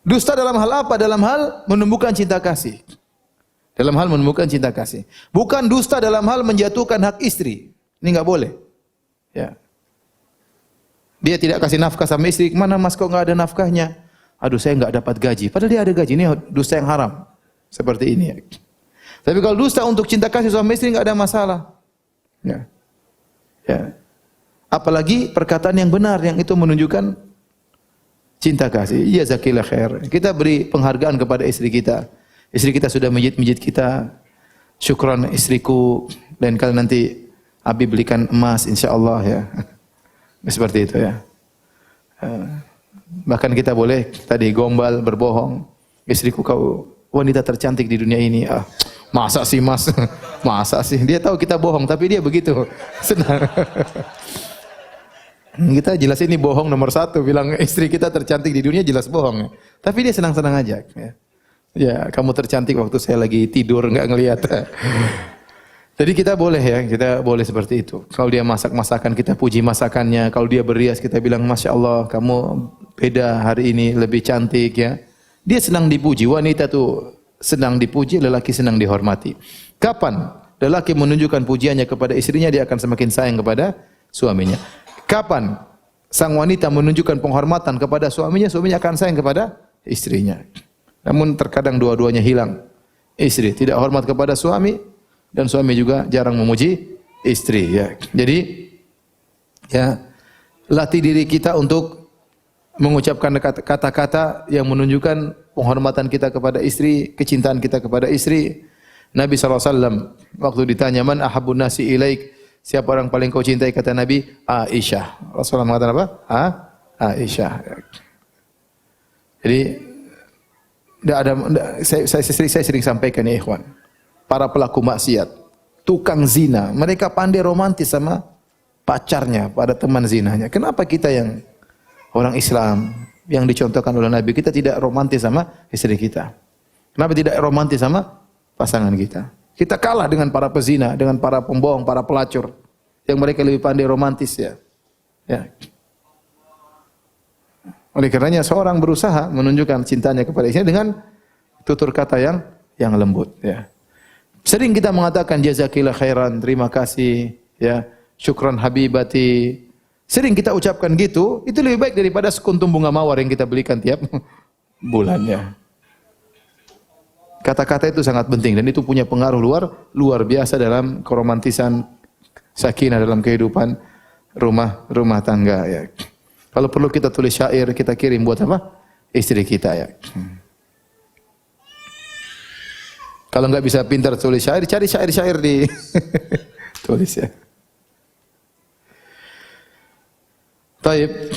Dusta dalam hal apa? Dalam hal menumbuhkan cinta kasih. Dalam hal menumbuhkan cinta kasih. Bukan dusta dalam hal menjatuhkan hak istri. Ini enggak boleh. Ya. Dia tidak kasih nafkah sama istri. Mana mas kok enggak ada nafkahnya? Aduh saya enggak dapat gaji. Padahal dia ada gaji. Ini dusta yang haram. Seperti ini. Ya. Tapi kalau dusta untuk cinta kasih sama istri enggak ada masalah. Ya. Ya. Apalagi perkataan yang benar yang itu menunjukkan cinta kasih. Jazakallah khair. Kita beri penghargaan kepada istri kita. Istri kita sudah mijit-mijit kita. Syukran istriku. Lain kali nanti Abi belikan emas insyaallah, ya. Seperti itu, ya. Bahkan kita boleh tadi gombal, berbohong. Istriku kau wanita tercantik di dunia ini. Ah, masa sih mas? Masa sih? Dia tahu kita bohong, tapi dia begitu senang. Kita jelas ini bohong nomor satu. Bilang istri kita tercantik di dunia jelas bohong. Tapi dia senang-senang aja. Ya, kamu tercantik waktu saya lagi tidur nggak ngelihat. Jadi kita boleh ya, kita boleh seperti itu. Kalau dia masak masakan kita puji masakannya. Kalau dia berias kita bilang Masya Allah kamu beda hari ini lebih cantik ya. Dia senang dipuji. Wanita tuh senang dipuji, lelaki senang dihormati. Kapan lelaki menunjukkan pujiannya kepada istrinya, dia akan semakin sayang kepada suaminya. Kapan sang wanita menunjukkan penghormatan kepada suaminya, suaminya akan sayang kepada istrinya. Namun terkadang dua-duanya hilang. Istri tidak hormat kepada suami, dan suami juga jarang memuji istri ya. Jadi ya latih diri kita untuk mengucapkan kata-kata yang menunjukkan penghormatan kita kepada istri, kecintaan kita kepada istri. Nabi SAW waktu ditanya man ahabbun nasi ilaik, siapa orang paling kau cintai, kata Nabi Aisyah. Rasulullah mengatakan apa? Aisyah. Jadi saya sering sampaikan ya ikhwan, para pelaku maksiat, tukang zina, mereka pandai romantis sama pacarnya, pada teman zinanya. Kenapa kita yang orang Islam yang dicontohkan oleh Nabi, kita tidak romantis sama istri kita? Kenapa tidak romantis sama pasangan kita? Kita kalah dengan para pezina, dengan para pembohong, para pelacur, yang mereka lebih pandai romantis ya. Oleh karenanya seorang berusaha menunjukkan cintanya kepada istrinya dengan tutur kata yang lembut ya. Sering kita mengatakan jazakillah khairan, terima kasih, ya, syukran habibati. Sering kita ucapkan gitu, itu lebih baik daripada sekuntum bunga mawar yang kita belikan tiap bulannya. Kata-kata itu sangat penting dan itu punya pengaruh luar biasa dalam keromantisan, sakinah dalam kehidupan rumah tangga ya. Kalau perlu kita tulis syair, kita kirim buat apa? Istri kita ya. Kalau enggak bisa pintar tulis syair, cari syair-syair di tulis ya. Baik.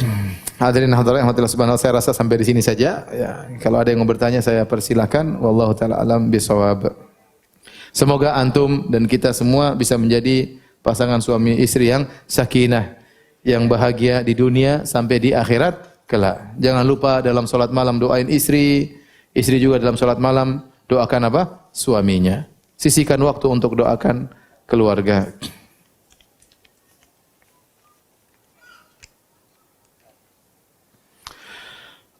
Hadirin hadirat rahmatillah subhanahu wa ta'ala, saya rasa sampai di sini saja ya. Kalau ada yang mau bertanya saya persilahkan. Wallahu taala alam bisawab. Semoga antum dan kita semua bisa menjadi pasangan suami istri yang sakinah, yang bahagia di dunia sampai di akhirat kelak. Jangan lupa dalam salat malam doain istri, istri juga dalam salat malam doakan apa? Suaminya. Sisihkan waktu untuk doakan keluarga.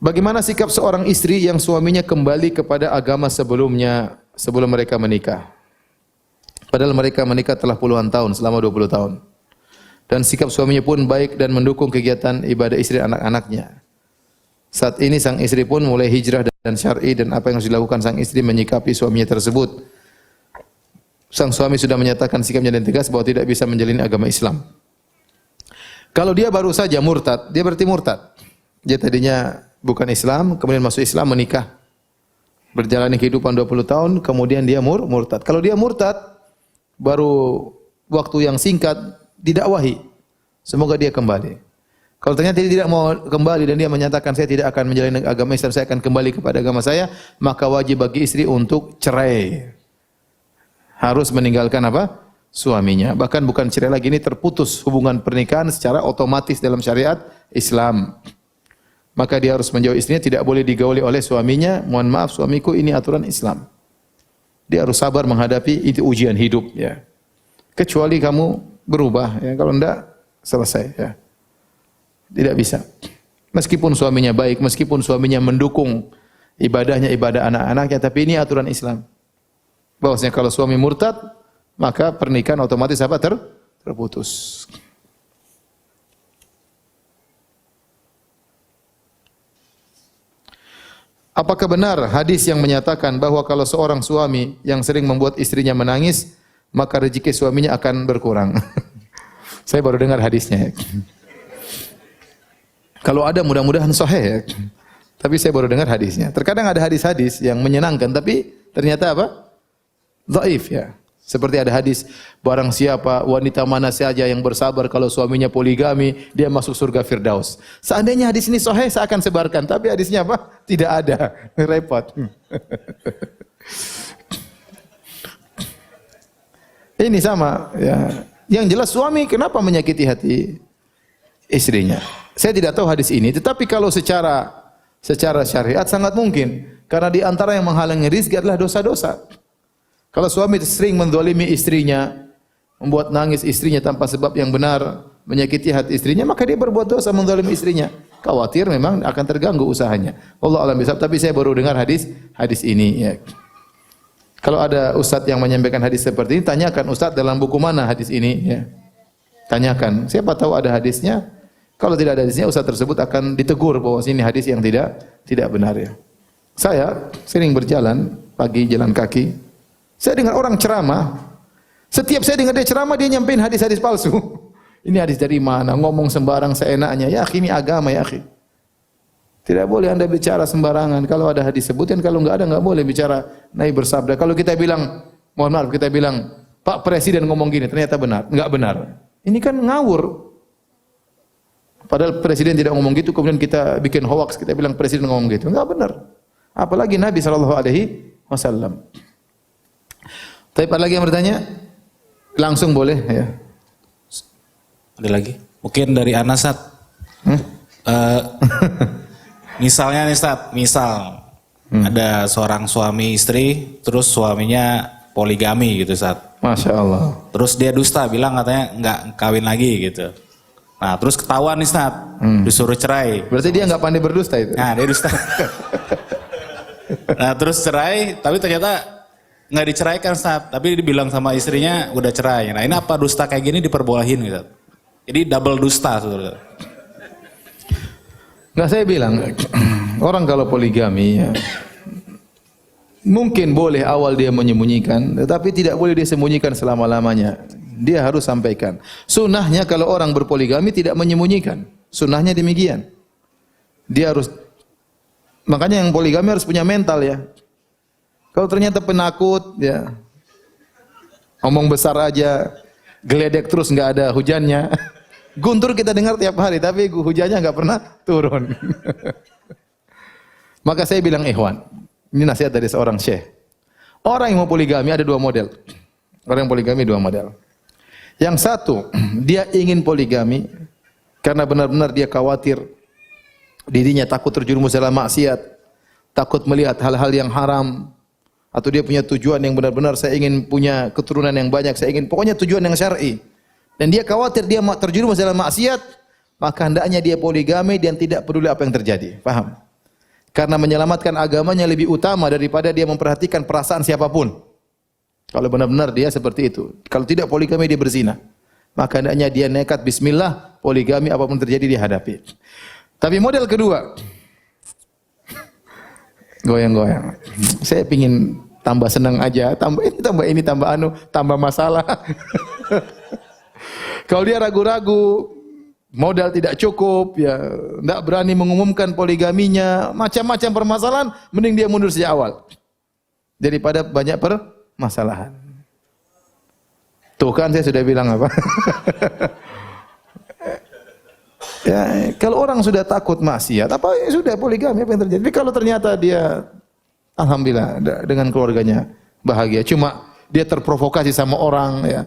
Bagaimana sikap seorang istri yang suaminya kembali kepada agama sebelumnya, sebelum mereka menikah? Padahal mereka menikah telah puluhan tahun, selama 20 tahun. Dan sikap suaminya pun baik dan mendukung kegiatan ibadah istri anak-anaknya. Saat ini sang istri pun mulai hijrah dan syar'i, dan apa yang harus dilakukan sang istri menyikapi suaminya tersebut. Sang suami sudah menyatakan sikapnya dan tegas bahwa tidak bisa menjalani agama Islam. Kalau dia baru saja murtad, dia berarti murtad. Dia tadinya bukan Islam, kemudian masuk Islam, menikah. Berjalani kehidupan 20 tahun, kemudian dia murtad. Kalau dia murtad, baru waktu yang singkat didakwahi. Semoga dia kembali. Kalau ternyata dia tidak mau kembali dan dia menyatakan saya tidak akan menjalani agama Islam, saya akan kembali kepada agama saya, maka wajib bagi istri untuk cerai. Harus meninggalkan apa? Suaminya. Bahkan bukan cerai lagi, ini terputus hubungan pernikahan secara otomatis dalam syariat Islam. Maka dia harus menjauhi istrinya, tidak boleh digauli oleh suaminya. Mohon maaf suamiku, ini aturan Islam. Dia harus sabar menghadapi itu ujian hidup ya. Kecuali kamu berubah ya, kalau enggak selesai ya. Tidak bisa. Meskipun suaminya baik, meskipun suaminya mendukung ibadahnya, ibadah anak-anaknya, tapi ini aturan Islam. Bahwasanya kalau suami murtad, maka pernikahan otomatis apa? Terputus. Apakah benar hadis yang menyatakan bahwa kalau seorang suami yang sering membuat istrinya menangis, maka rezeki suaminya akan berkurang? Saya baru dengar hadisnya. Kalau ada mudah-mudahan sahih ya. Tapi saya baru dengar hadisnya. Terkadang ada hadis-hadis yang menyenangkan tapi ternyata apa? Dhaif ya. Seperti ada hadis, barang siapa wanita mana saja yang bersabar kalau suaminya poligami, dia masuk surga Firdaus. Seandainya hadis ini sahih saya akan sebarkan, tapi hadisnya apa? Tidak ada. Repot. Ini sama ya. Yang jelas suami kenapa menyakiti hati istrinya? Saya tidak tahu hadis ini, tetapi kalau secara syariat sangat mungkin. Karena di antara yang menghalangi rezeki adalah dosa-dosa. Kalau suami sering menzalimi istrinya, membuat nangis istrinya tanpa sebab yang benar, menyakiti hati istrinya, maka dia berbuat dosa menzalimi istrinya. Khawatir memang akan terganggu usahanya. Allah alam bisawab, tapi saya baru dengar hadis ini ya. Kalau ada ustadz yang menyampaikan hadis seperti ini, tanyakan ustadz dalam buku mana hadis ini ya. Tanyakan, siapa tahu ada hadisnya. Kalau tidak ada hadisnya, ustadz tersebut akan ditegur bahwa ini hadis yang tidak benar ya. Saya sering berjalan pagi jalan kaki. Saya dengar orang ceramah. Setiap saya dengar dia ceramah, dia nyampein hadis-hadis palsu. Ini hadis dari mana? Ngomong sembarang seenaknya. Ya akhi, ini agama ya akhi. Tidak boleh Anda bicara sembarangan. Kalau ada hadis sebutkan, kalau enggak ada enggak boleh bicara. Nabi bersabda. Kalau kita bilang, mohon maaf, kita bilang Pak Presiden ngomong gini, ternyata benar, enggak benar. Ini kan ngawur. Padahal Presiden tidak ngomong gitu, kemudian kita bikin hoax, kita bilang Presiden ngomong gitu. Enggak benar. Apalagi Nabi SAW. Tapi ada lagi yang bertanya? Langsung boleh ya. Ada lagi? Mungkin dari Anasat. Misalnya nih Ustaz, ada seorang suami istri, terus suaminya poligami gitu Ustaz. Masya Allah. Terus dia dusta, bilang katanya nggak kawin lagi gitu. Nah terus ketahuan nih Ustaz, disuruh cerai. Berarti dia nggak pandai berdusta itu? Nah dia dusta. Nah terus cerai, tapi ternyata nggak diceraikan Ustaz, tapi dibilang sama istrinya udah cerai. Nah ini apa dusta kayak gini diperbolehin gitu? Jadi double dusta Saudara. Nggak, saya bilang orang kalau poligami ya, mungkin boleh awal dia menyembunyikan, tetapi tidak boleh dia sembunyikan selama-lamanya. Dia harus sampaikan. Sunnahnya kalau orang berpoligami tidak menyembunyikan. Sunnahnya demikian. Dia harus, makanya yang poligami harus punya mental ya. Kalau ternyata penakut ya, ngomong besar aja, geledek terus nggak ada hujannya. Guntur kita dengar tiap hari, tapi hujannya nggak pernah turun. Maka saya bilang ikhwan, ini nasihat dari seorang syekh. Orang yang mau poligami ada dua model. Orang yang poligami dua model. Yang satu, dia ingin poligami karena benar-benar dia khawatir dirinya takut terjerumus dalam maksiat, takut melihat hal-hal yang haram, atau dia punya tujuan yang benar-benar saya ingin punya keturunan yang banyak, saya ingin pokoknya tujuan yang syar'i. Dan dia khawatir dia terjerumus dalam maksiat, maka hendaknya dia poligami dan tidak peduli apa yang terjadi. Paham? Karena menyelamatkan agamanya lebih utama daripada dia memperhatikan perasaan siapapun. Kalau benar-benar dia seperti itu. Kalau tidak poligami dia berzina. Maka hendaknya dia nekat bismillah, poligami apapun terjadi dia hadapi. Tapi model kedua, goyang-goyang. Saya pingin tambah senang aja, tambah ini, tambah masalah. Kalau dia ragu-ragu, modal tidak cukup, ya, tidak berani mengumumkan poligaminya, macam-macam permasalahan, mending dia mundur sejak awal daripada banyak permasalahan. Tuh kan saya sudah bilang apa? Ya, kalau orang sudah takut maksiat, apa ya sudah poligami apa yang terjadi? Tapi kalau ternyata dia, alhamdulillah dengan keluarganya bahagia, cuma dia terprovokasi sama orang, ya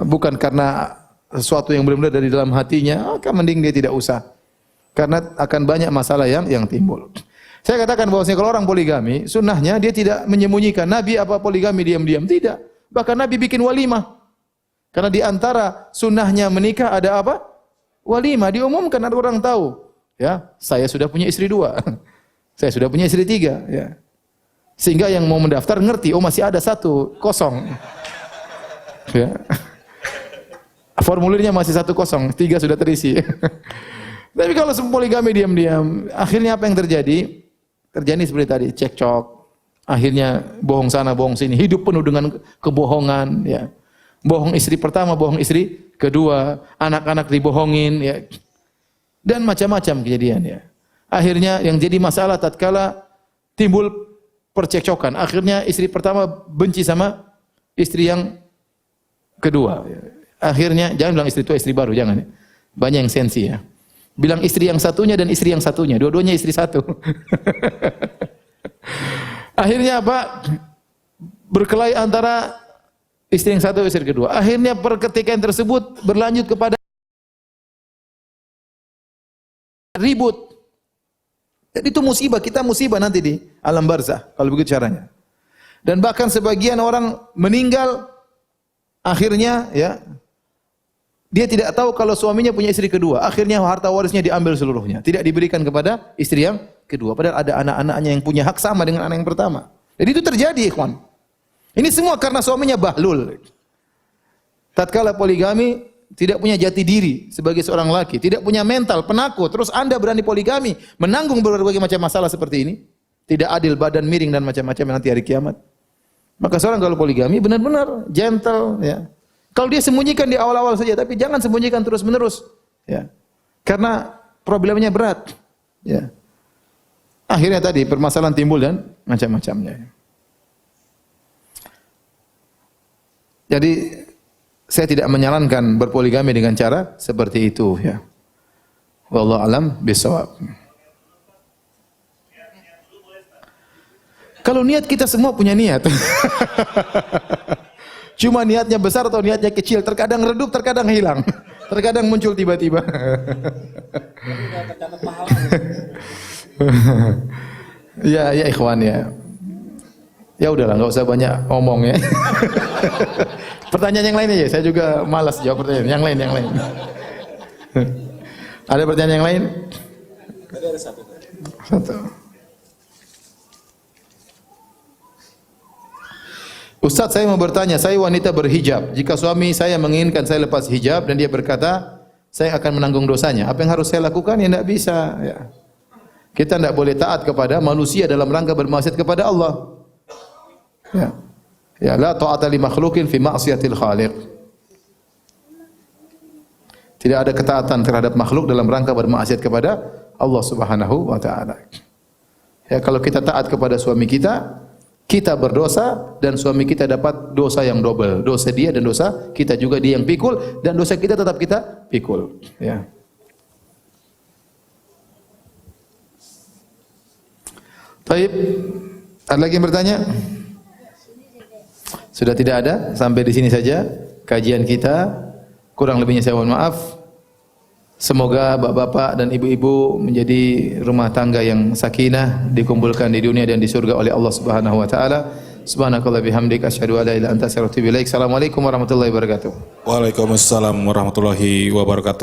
bukan karena sesuatu yang benar-benar dari dalam hatinya, maka mending dia tidak usah. Karena akan banyak masalah yang timbul. Saya katakan bahwasanya kalau orang poligami, sunnahnya dia tidak menyembunyikan. Nabi apa poligami diam-diam? Tidak. Bahkan Nabi bikin walimah. Karena di antara sunnahnya menikah ada apa? Walimah. Diumumkan, ada orang tahu. Ya, saya sudah punya istri 2. Saya sudah punya istri 3. Ya. Sehingga yang mau mendaftar ngerti, oh masih ada 1 kosong. Ya. Formulirnya masih 1 kosong, 3 sudah terisi. Tapi kalau poligami diam-diam, akhirnya apa yang terjadi? Terjadi seperti tadi, cekcok. Akhirnya bohong sana, bohong sini, hidup penuh dengan kebohongan. Ya. Bohong istri pertama, bohong istri kedua, anak-anak dibohongin, ya. Dan macam-macam kejadian. Ya. Akhirnya yang jadi masalah tatkala timbul percekcokan. Akhirnya istri pertama benci sama istri yang kedua. Ya. Akhirnya, jangan bilang istri tua, istri baru, jangan. Ya. Banyak yang sensi ya. Bilang istri yang satunya dan istri yang satunya. Dua-duanya istri satu. Akhirnya apa? berkelahi antara istri yang satu istri kedua. Akhirnya perketikan tersebut berlanjut kepada ribut. Jadi itu musibah, kita musibah nanti di alam barzah kalau begitu caranya. Dan bahkan sebagian orang meninggal akhirnya ya dia tidak tahu kalau suaminya punya istri kedua. Akhirnya harta warisnya diambil seluruhnya, tidak diberikan kepada istri yang kedua. Padahal ada anak-anaknya yang punya hak sama dengan anak yang pertama. Jadi itu terjadi, ikhwan. Ini semua karena suaminya bahlul. Tatkala poligami tidak punya jati diri sebagai seorang laki, tidak punya mental, penakut, terus Anda berani poligami, menanggung berbagai macam masalah seperti ini, tidak adil, badan miring dan macam-macam nanti hari kiamat. Maka seorang kalau poligami benar-benar gentle, ya. Kalau dia sembunyikan di awal-awal saja, tapi jangan sembunyikan terus-menerus, ya. Karena problemnya berat, ya. Akhirnya tadi permasalahan timbul dan macam-macamnya. Jadi saya tidak menyarankan berpoligami dengan cara seperti itu, ya. Wallahu alam bisawab. Kalau niat kita semua punya niat. Cuma niatnya besar atau niatnya kecil, terkadang redup, terkadang hilang. Terkadang muncul tiba-tiba. Ya, ya ikhwan ya. Ya udahlah, enggak usah banyak ngomong ya. Pertanyaan yang lain aja, saya juga malas jawab pertanyaan. Yang lain. Ada pertanyaan yang lain? Ada satu. Ustaz, saya mau bertanya, saya wanita berhijab. Jika suami saya menginginkan saya lepas hijab dan dia berkata, saya akan menanggung dosanya. Apa yang harus saya lakukan? Ya tidak bisa. Ya. Kita tidak boleh taat kepada manusia dalam rangka bermaksiat kepada Allah. Ya. Ya, la ta'ata li makhluqin fi ma'siyatil khaliq. Tidak ada ketaatan terhadap makhluk dalam rangka bermaksiat kepada Allah Subhanahu wa taala. Ya, kalau kita taat kepada suami kita, kita berdosa dan suami kita dapat dosa yang double. Dosa dia dan dosa kita juga, dia yang pikul dan dosa kita tetap kita pikul, ya. Baik. Ada lagi yang bertanya? Sudah tidak ada, sampai di sini saja kajian kita. Kurang lebihnya saya mohon maaf. Semoga bapak-bapak dan ibu-ibu menjadi rumah tangga yang sakinah, dikumpulkan di dunia dan di surga oleh Allah Subhanahu wa taala. Subhanakallah bihamdika asyhadu an la ilaha illa anta astaghfiruka wa atubu ilaik. Assalamualaikum warahmatullahi wabarakatuh. Waalaikumsalam warahmatullahi wabarakatuh.